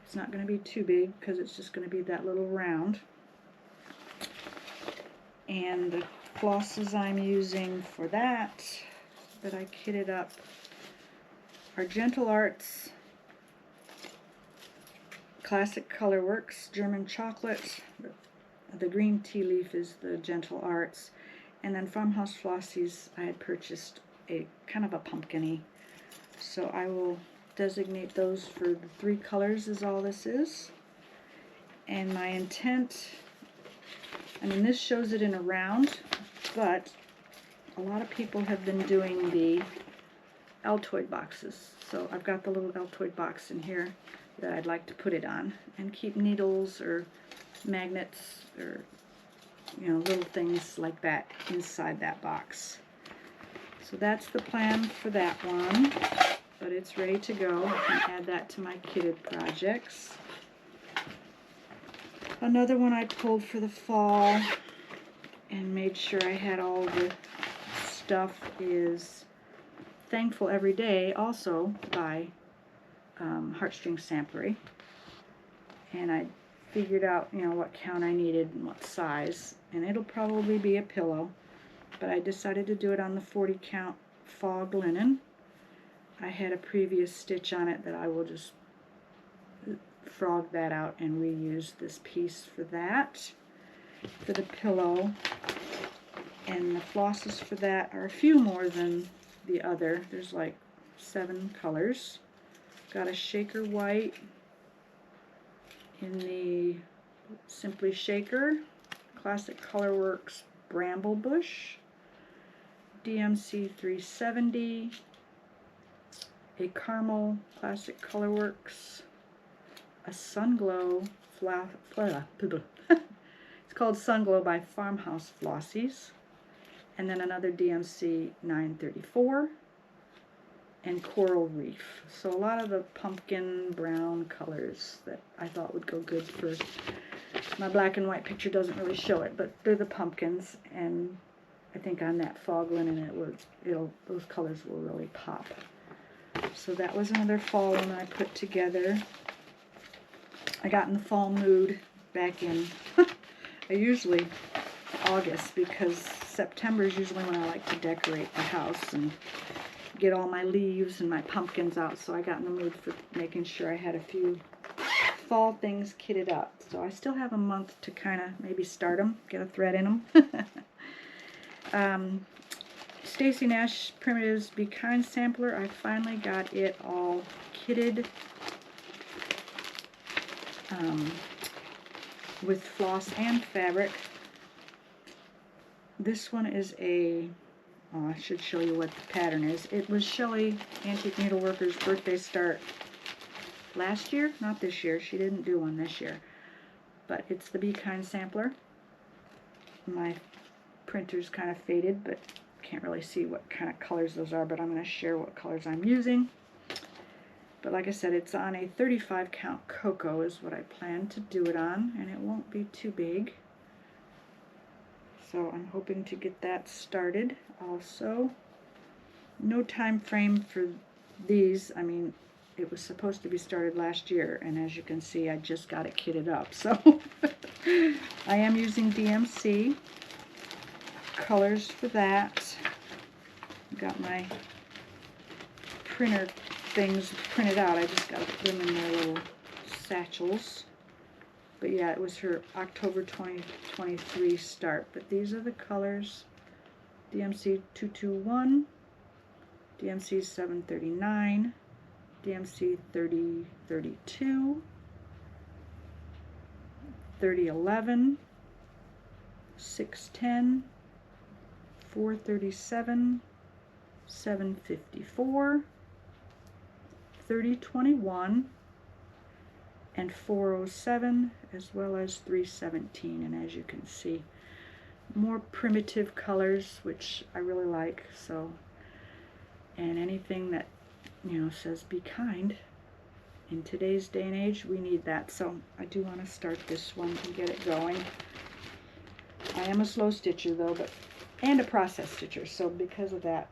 It's not going to be too big because it's just going to be that little round. And the flosses I'm using for that I kitted up are Gentle Arts Classic Colorworks German Chocolate. The green tea leaf is the Gentle Arts. And then from House Flossies I had purchased a kind of a pumpkin-y. So I will designate those for the 3 colors is all this is. And my intent, I mean, this shows it in a round, but a lot of people have been doing the Altoid boxes. So I've got the little Altoid box in here that I'd like to put it on and keep needles or magnets or, you know, little things like that inside that box. So that's the plan for that one, but it's ready to go. I can add that to my kitted projects. Another one I pulled for the fall and made sure I had all the stuff is Thankful Every Day, also by Heartstrings Samplery. And I figured out, you know, what count I needed and what size, and it'll probably be a pillow, but I decided to do it on the 40 count fog linen. I had a previous stitch on it that I will just frog that out and reuse this piece for that. For the pillow, And the flosses for that are a few more than the other. There's like 7 colors. Got a shaker white in the Simply Shaker, Classic Colorworks Bramble Bush, DMC 370, a Caramel Classic Colorworks, a Sunglow it's called Sunglow by Farmhouse Flossies, and then another DMC 934, and Coral Reef. So a lot of the pumpkin brown colors that I thought would go good for my black and white picture. Doesn't really show it, but they're the pumpkins, and I think on that fog linen those colors will really pop. So that was another fall one I put together. I got in the fall mood back in I usually August, because September is usually when I like to decorate the house and get all my leaves and my pumpkins out. So I got in the mood for making sure I had a few fall things kitted up. So I still have a month to kind of maybe start them, get a thread in them. Stacy Nash Primitives Be Kind sampler. I finally got it all kitted with floss and fabric. This one is a, oh, I should show you what the pattern is. It was Shelley Antique Needleworker's birthday start last year, not this year. She didn't do one this year, but it's the Be Kind sampler. My printer's kind of faded, but can't really see what kind of colors those are, but I'm going to share what colors I'm using. But like I said, it's on a 35 count cocoa is what I plan to do it on, and it won't be too big. So I'm hoping to get that started also. No time frame for these. I mean, it was supposed to be started last year, and as you can see, I just got it kitted up. So I am using DMC colors for that. Got my printer things printed out. I just got to put them in their little satchels. But yeah, it was her October 2023 start. But these are the colors: DMC 221, DMC 739, DMC 3032, 3011, 610, 437, 754, 3021, and 407, as well as 317. And as you can see, more primitive colors, which I really like. So, and anything that, you know, says be kind, in today's day and age, we need that. So I do want to start this one and get it going. I am a slow stitcher though, and a process stitcher, so because of that,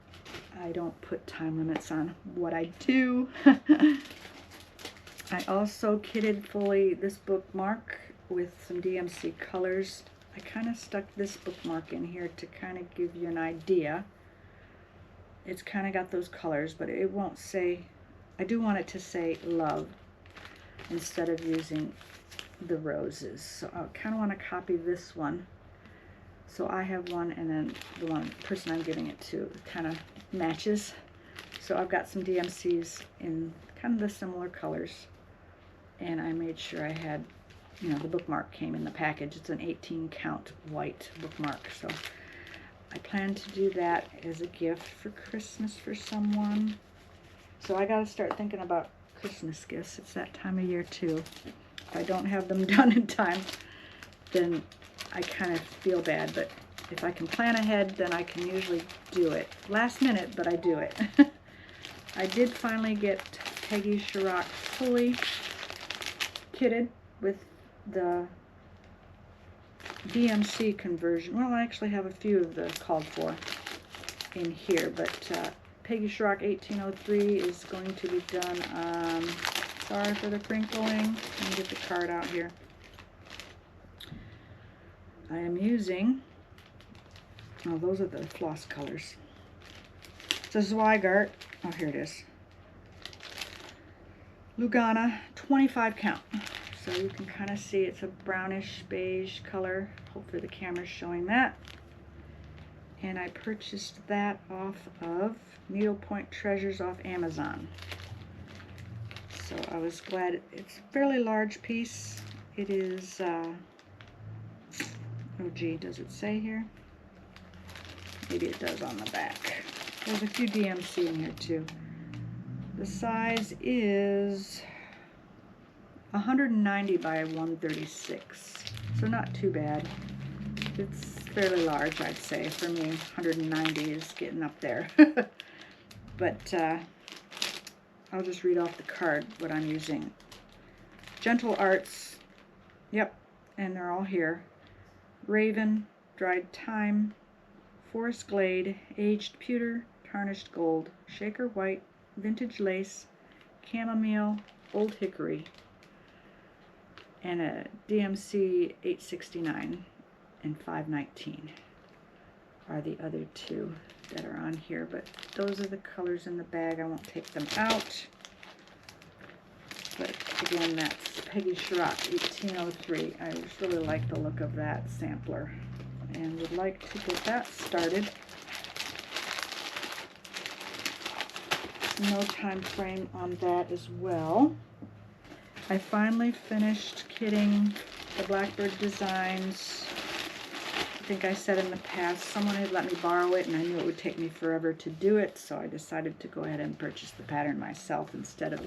I don't put time limits on what I do. I also kitted fully this bookmark with some DMC colors. I kind of stuck this bookmark in here to kind of give you an idea. It's kind of got those colors, but it won't say, I do want it to say love instead of using the roses. So I kind of want to copy this one. So I have one, and then the person I'm giving it to kind of matches. So I've got some DMCs in kind of the similar colors, and I made sure I had, you know, the bookmark came in the package. It's an 18 count white bookmark. So I plan to do that as a gift for Christmas for someone. So I got to start thinking about Christmas gifts. It's that time of year too. If I don't have them done in time, then I kind of feel bad, but if I can plan ahead, then I can usually do it. Last minute, but I do it. I did finally get Peggy Chirac fully kitted with the DMC conversion. Well, I actually have a few of the called for in here, but Peggy Chirac 1803 is going to be done on, sorry for the crinkling, let me get the card out here. I am using, oh, those are the floss colors. It's a Zweigart, oh, here it is. Lugana, 25 count. So you can kind of see it's a brownish beige color. Hopefully the camera's showing that. and I purchased that off of Needlepoint Treasures off Amazon. So I was glad. It's a fairly large piece. It is, oh gee, does it say here? Maybe it does on the back. There's a few DMC in here too. The size is 190 by 136, so not too bad. It's fairly large, I'd say. For me, 190 is getting up there. But I'll just read off the card what I'm using. Gentle Arts, yep, and they're all here. Raven, Dried Thyme, Forest Glade, Aged Pewter, Tarnished Gold, Shaker White, Vintage Lace, Chamomile, Old Hickory, and a DMC 869 and 519 are the other two that are on here, but those are the colors in the bag. I won't take them out. But again, that's Peggy Sherrock 1803. I just really like the look of that sampler and would like to get that started. No time frame on that as well. I finally finished kitting the Blackbird designs. I think I said in the past someone had let me borrow it and I knew it would take me forever to do it, so I decided to go ahead and purchase the pattern myself instead of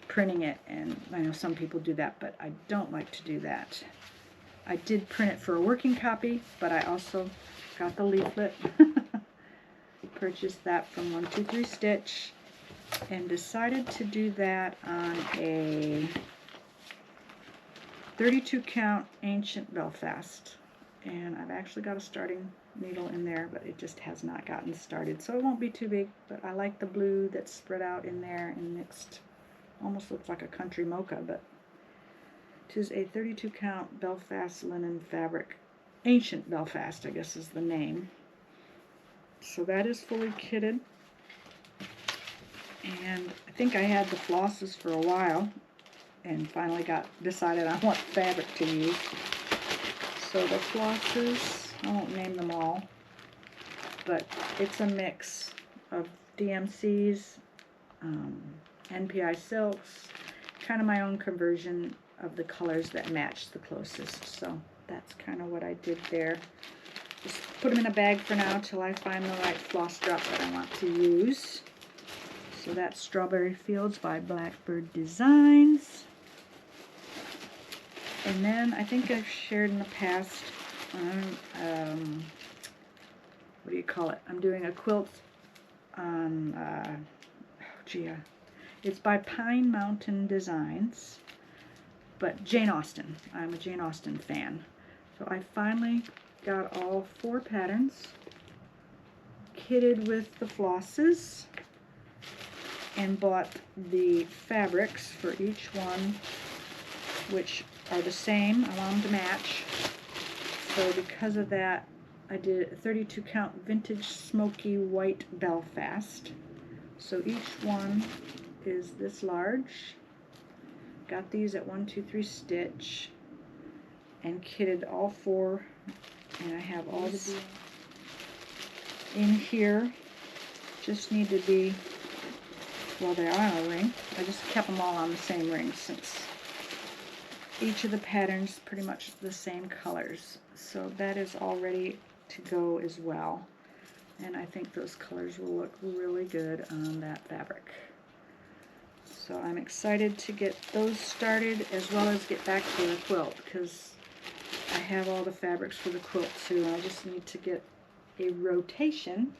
printing it. And I know some people do that, but I don't like to do that. I did print it for a working copy, but I also got the leaflet. Purchased that from 123 Stitch and decided to do that on a 32 count Ancient Belfast. And I've actually got a starting needle in there, but it just has not gotten started, so it won't be too big. But I like the blue that's spread out in there and mixed. Almost looks like a country mocha, but it is a 32 count Belfast linen fabric. Ancient Belfast, I guess, is the name. So that is fully kitted. And I think I had the flosses for a while and finally decided on what fabric to use. So the flosses, I won't name them all, but it's a mix of DMCs, NPI silks, kind of my own conversion of the colors that match the closest. So that's kind of what I did there. Just put them in a bag for now till I find the right floss drop that I want to use. So that's Strawberry Fields by Blackbird Designs. And then I think I've shared in the past, what do you call it? I'm doing a quilt on, it's by Pine Mountain Designs, but Jane Austen. I'm a Jane Austen fan. So I finally got all 4 patterns kitted with the flosses and bought the fabrics for each one, which are the same. I want them to match. So because of that, I did a 32 count vintage smoky white Belfast. So each one is this large. Got these at 123 Stitch and kitted all 4, and I have all the in here. Just need to be, well, they are on a ring. I just kept them all on the same ring since each of the patterns pretty much the same colors. So that is all ready to go as well. And I think those colors will look really good on that fabric. So I'm excited to get those started as well as get back to the quilt, because I have all the fabrics for the quilt too. I just need to get a rotation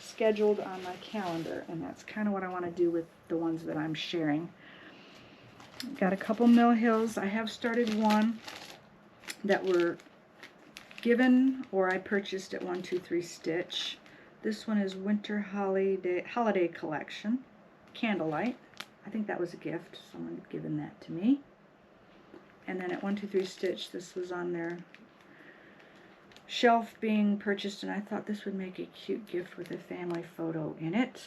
scheduled on my calendar, and that's kind of what I want to do with the ones that I'm sharing. Got a couple Mill Hills. I have started one that were given or I purchased at 123 Stitch. This one is Winter Holiday Collection, Candlelight. I think that was a gift. Someone had given that to me. And then at 123 Stitch, this was on their shelf being purchased, and I thought this would make a cute gift with a family photo in it.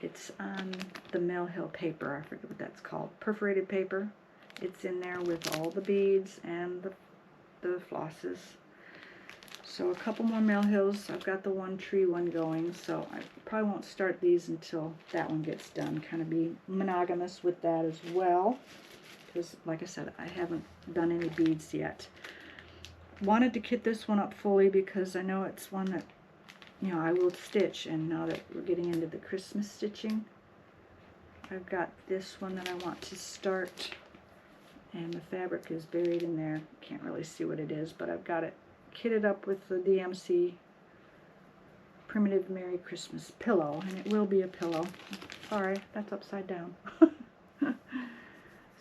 It's on the Mill Hill paper. I forget what that's called. Perforated paper. It's in there with all the beads and the flosses. So a couple more Mill Hills. I've got the one tree one going, so I probably won't start these until that one gets done. Kind of be monogamous with that as well, because like I said, I haven't done any beads yet. Wanted to kit this one up fully because I know it's one that, you know, I will stitch, and now that we're getting into the Christmas stitching, I've got this one that I want to start, and the fabric is buried in there. Can't really see what it is, but I've got it kitted up with the DMC Primitive Merry Christmas pillow, and it will be a pillow. Sorry, that's upside down.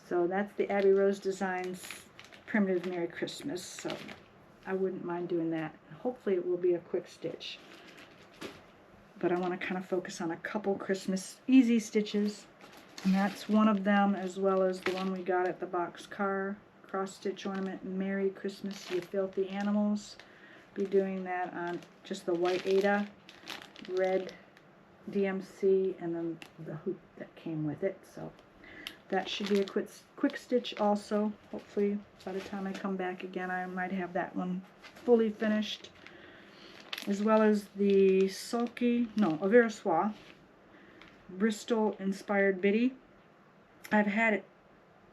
So that's the Abby Rose Designs Primitive Merry Christmas, so I wouldn't mind doing that. Hopefully it will be a quick stitch, but I want to kind of focus on a couple Christmas easy stitches, and that's one of them, as well as the one we got at the boxcar cross stitch ornament, Merry Christmas You Filthy Animals. Be doing that on just the white Ada, red DMC, and then the hoop that came with it. So that should be a quick stitch also. Hopefully by the time I come back again, I might have that one fully finished, as well as the Aversois Bristol inspired Biddy. I've had it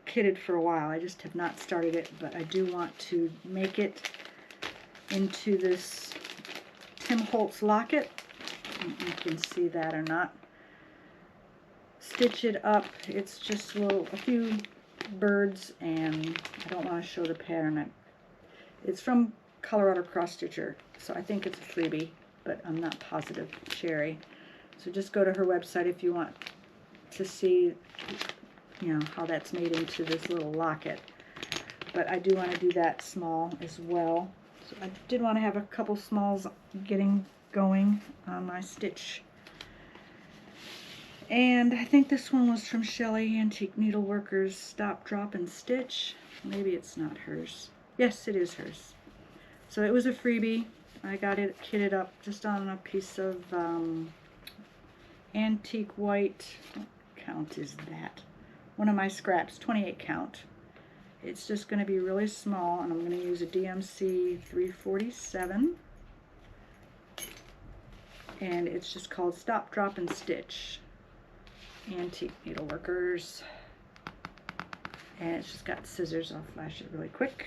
kitted for a while. I just have not started it, but I do want to make it into this Tim Holtz locket. I don't know if you can see that or not. Stitch it up. It's just a few birds, and I don't want to show the pattern. It's from Colorado Cross Stitcher, so I think it's a freebie, but I'm not positive. Sherry. So just go to her website if you want to see, you know, how that's made into this little locket. But I do want to do that small as well. So I did want to have a couple smalls getting going on my stitch. And I think this one was from Shelly Antique Needleworkers Stop, Drop, and Stitch. Maybe it's not hers. Yes, it is hers. So it was a freebie. I got it kitted up just on a piece of antique white. What count is that? One of my scraps, 28 count. It's just going to be really small, and I'm going to use a DMC 347. And it's just called Stop, Drop, and Stitch. Antique Needleworkers. And it's just got scissors. I'll flash it really quick.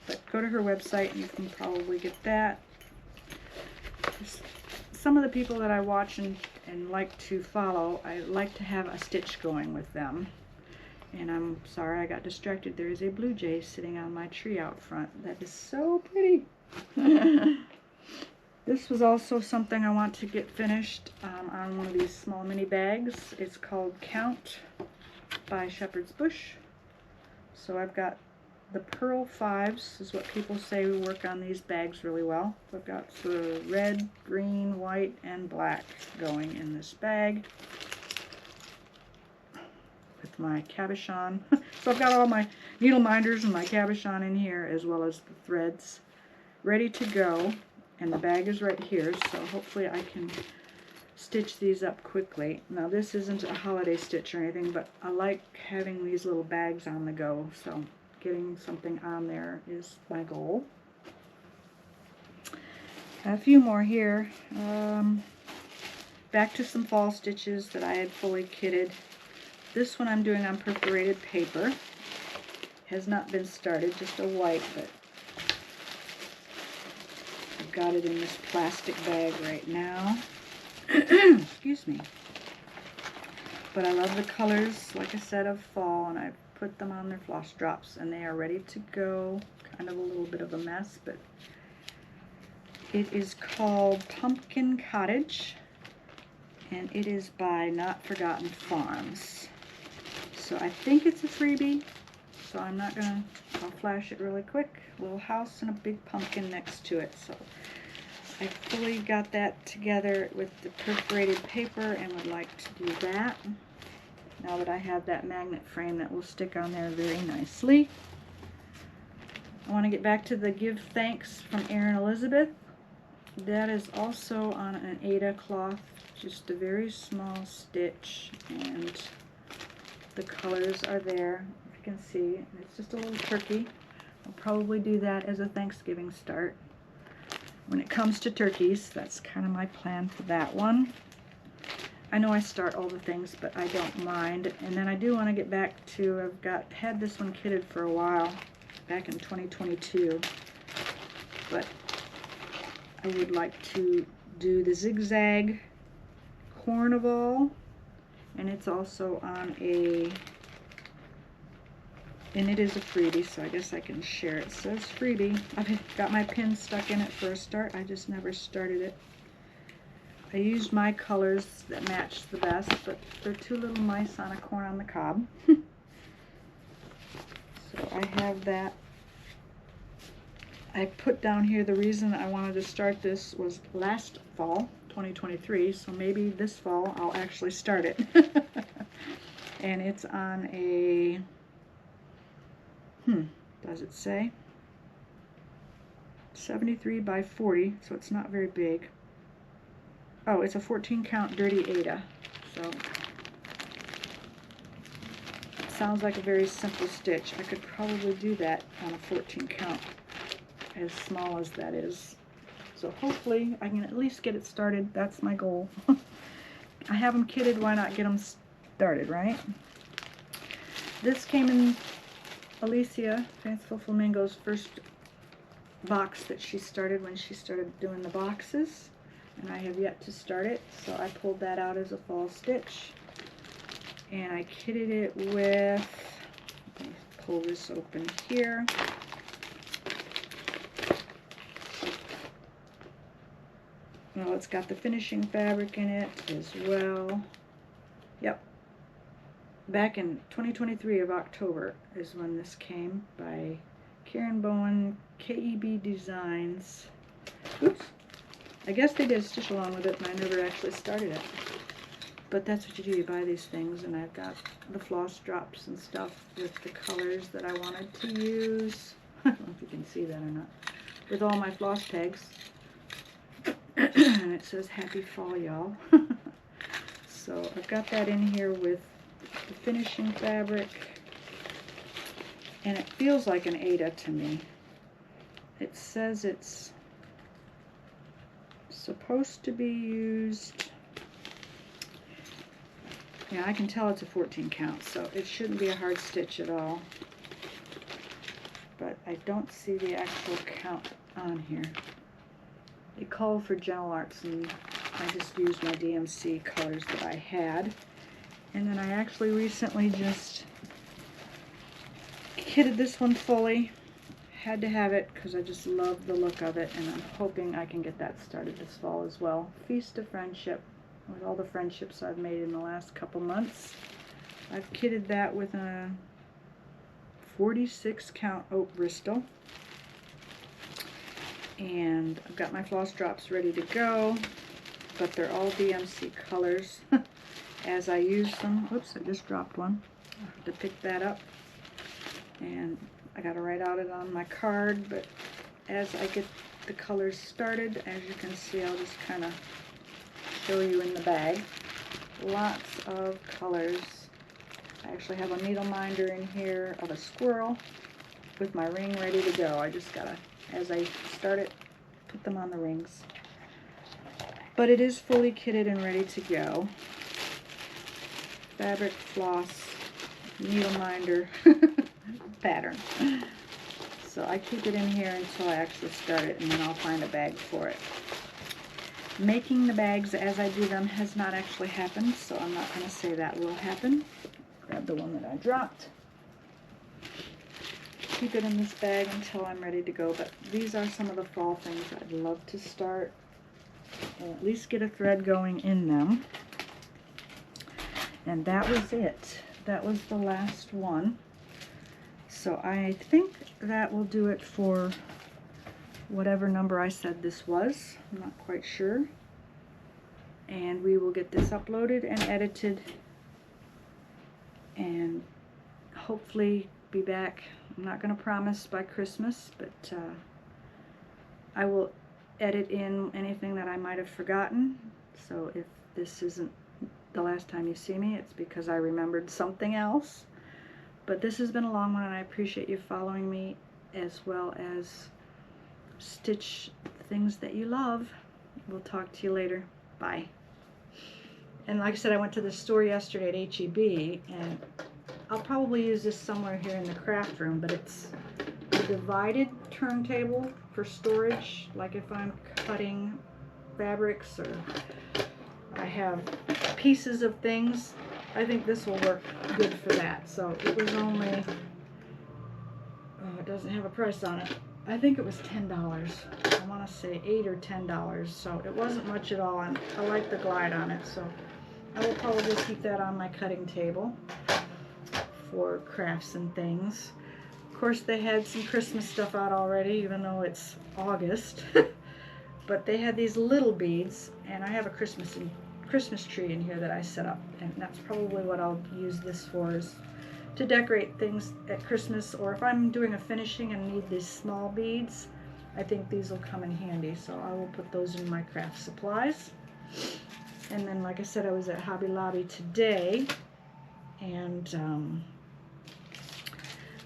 But go to her website and you can probably get that. Some of the people that I watch and like to follow, I like to have a stitch going with them. And I'm sorry I got distracted. There is a blue jay sitting on my tree out front. That is so pretty. This was also something I want to get finished on one of these small mini bags. It's called Count by Shepherd's Bush. So I've got the Pearl 5s, is what people say we work on these bags really well. So I've got the red, green, white, and black going in this bag with my cabochon. So I've got all my needle minders and my cabochon in here, as well as the threads ready to go. And the bag is right here, so hopefully I can stitch these up quickly. Now this isn't a holiday stitch or anything, but I like having these little bags on the go, so getting something on there is my goal. A few more here. Back to some fall stitches that I had fully kitted. This one I'm doing on perforated paper. Has not been started, just a white, but I've got it in this plastic bag right now. Excuse me. But I love the colors, like I said, of fall, and I've put them on their floss drops, and they are ready to go. Kind of a little bit of a mess, but it is called Pumpkin Cottage, and it is by Not Forgotten Farms. So I think it's a freebie, so I'm not gonna, I'll flash it really quick. A little house and a big pumpkin next to it. So I fully got that together with the perforated paper and would like to do that. Now that I have that magnet frame that will stick on there very nicely. I want to get back to the Give Thanks from Erin Elizabeth. That is also on an Ada cloth, just a very small stitch, and the colors are there, if you can see. It's just a little turkey. I'll probably do that as a Thanksgiving start. when it comes to turkeys. That's kind of my plan for that one. I know I start all the things, but I don't mind. And then I do want to get back to, had this one kitted for a while, back in 2022. But I would like to do the zigzag carnival, and it's also on and it is a freebie, so I guess I can share it. It says freebie. I've got my pin stuck in it for a start. I just never started it. I used my colors that match the best, but they're two little mice on a corn on the cob. So I have that. I put down here the reason I wanted to start this was last fall, 2023, so maybe this fall I'll actually start it. And it's on a, does it say? 73 by 40, so it's not very big. Oh, it's a 14 count dirty Ada, so it sounds like a very simple stitch. I could probably do that on a 14 count, as small as that is. So hopefully I can at least get it started. That's my goal. I have them kitted, why not get them started, right? This came in Alicia, Fanciful Flamingo's first box that she started when she started doing the boxes, and I have yet to start it, so I pulled that out as a fall stitch, and I kitted it with, let me pull this open here. Well, it's got the finishing fabric in it as well. Yep. Back in 2023 of October is when this came, by Karen Bowen, KEB Designs. Oops. I guess they did a stitch along with it, and I never actually started it. But that's what you do, you buy these things, and I've got the floss drops and stuff with the colors that I wanted to use. I don't know if you can see that or not. With all my floss tags. And it says happy fall, y'all. So I've got that in here with the finishing fabric, and it feels like an Ada to me. It says it's supposed to be used, yeah, I can tell it's a 14 count, so it shouldn't be a hard stitch at all, but I don't see the actual count on here. It called for Gentle Arts, and I just used my DMC colors that I had. And then I actually recently just kitted this one fully. Had to have it because I just love the look of it, and I'm hoping I can get that started this fall as well. Feast of Friendship, with all the friendships I've made in the last couple months. I've kitted that with a 46 count oak Bristol. And I've got my floss drops ready to go, but they're all DMC colors as I use them. Oops, I just dropped one. I have to pick that up, and I got to write out it on my card, but as I get the colors started, as you can see, I'll just kind of show you in the bag. Lots of colors. I actually have a needle minder in here of a squirrel with my ring ready to go. I just gotta, as I start it, put them on the rings. But it is fully kitted and ready to go. Fabric, floss, needle minder, pattern. So I keep it in here until I actually start it, and then I'll find a bag for it. Making the bags as I do them has not actually happened, so I'm not going to say that will happen. Grab the one that I dropped. Keep it in this bag until I'm ready to go, but these are some of the fall things I'd love to start and at least get a thread going in them. And that was it. That was the last one. So I think that will do it for whatever number I said this was. I'm not quite sure. And we will get this uploaded and edited, and hopefully be back. I'm not going to promise by Christmas, but I will edit in anything that I might have forgotten. So if this isn't the last time you see me, it's because I remembered something else. But this has been a long one, and I appreciate you following me, as well as stitch things that you love. We'll talk to you later. Bye. And like I said, I went to the store yesterday at HEB, and I'll probably use this somewhere here in the craft room, but it's a divided turntable for storage, like if I'm cutting fabrics or I have pieces of things. I think this will work good for that. So it was only, oh, it doesn't have a price on it. I think it was $10. I want to say $8 or $10. So it wasn't much at all, and I like the glide on it. So I will probably keep that on my cutting table for crafts and things. Of course, they had some Christmas stuff out already, even though it's August. But they had these little beads, and I have a Christmas tree in here that I set up, and that's probably what I'll use this for, is to decorate things at Christmas, or if I'm doing a finishing and need these small beads, I think these will come in handy. So I will put those in my craft supplies. And then, like I said, I was at Hobby Lobby today, and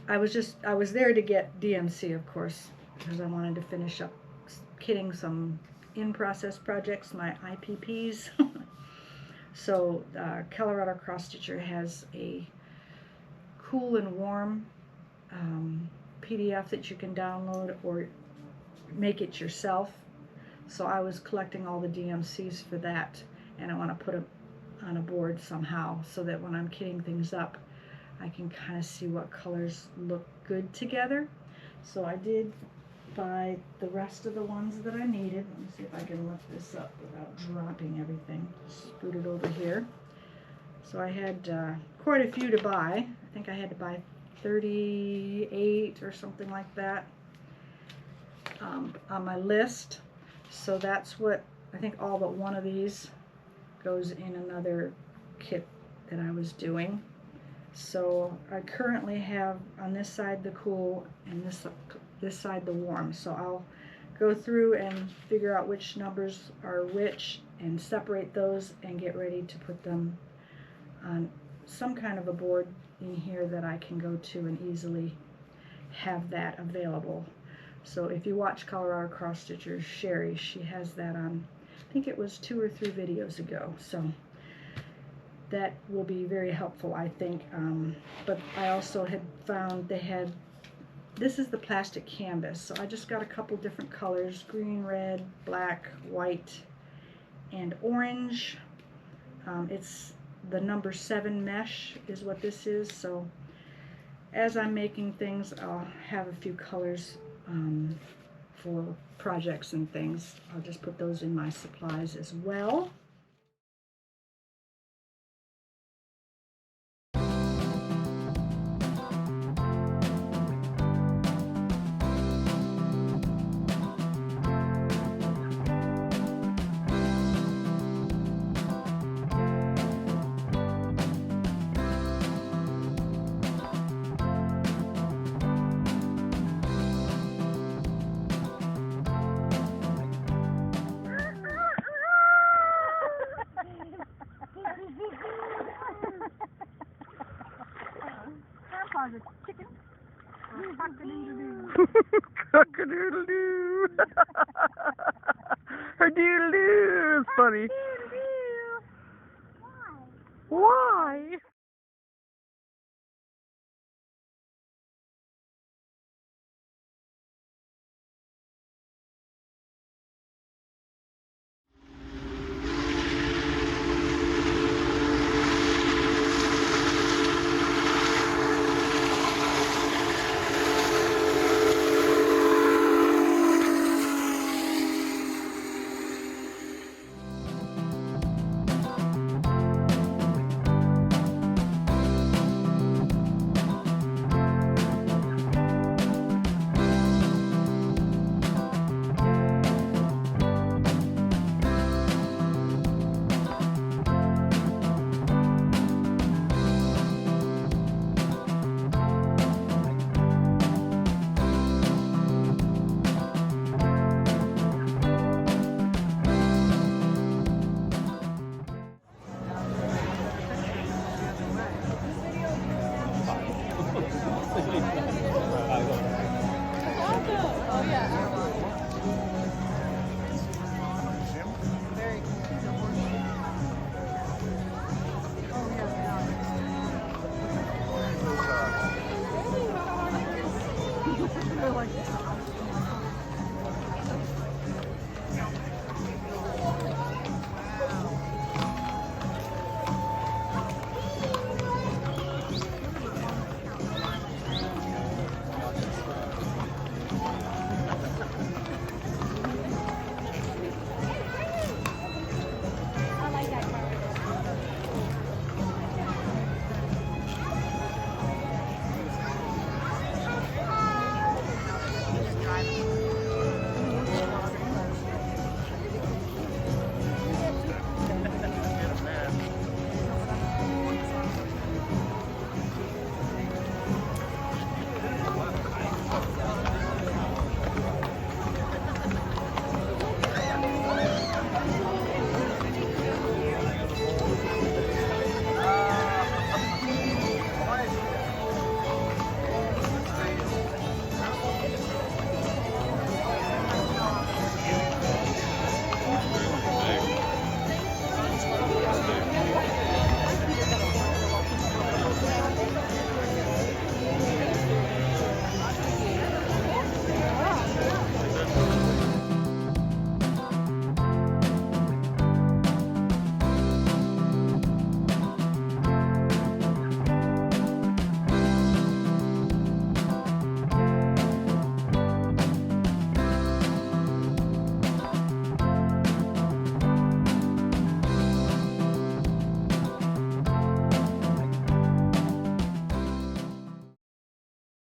I was there to get DMC, of course, because I wanted to finish up kitting some in-process projects, my IPPs. So Colorado Cross Stitcher has a cool and warm PDF that you can download or make it yourself. So I was collecting all the DMCs for that, and I want to put them on a board somehow so that when I'm kitting things up, I can kind of see what colors look good together. So I did buy the rest of the ones that I needed. Let me see if I can lift this up without dropping everything. Scoot it over here. So I had quite a few to buy. I think I had to buy 38 or something like that on my list. So that's what, I think all but one of these goes in another kit that I was doing. So I currently have on this side the cool and this side the warm. So I'll go through and figure out which numbers are which and separate those and get ready to put them on some kind of a board in here that I can go to and easily have that available. So if you watch Colorado Cross Stitcher, Sherry, she has that on, I think it was 2 or 3 videos ago. So that will be very helpful, I think. But I also had found they had, this is the plastic canvas. So I just got a couple different colors, green, red, black, white, and orange. It's the number 7 mesh is what this is. So as I'm making things, I'll have a few colors for projects and things. I'll just put those in my supplies as well. Grandpa's a chicken. Cock-a-doodle-doo. Her doodle-doo is funny. Why?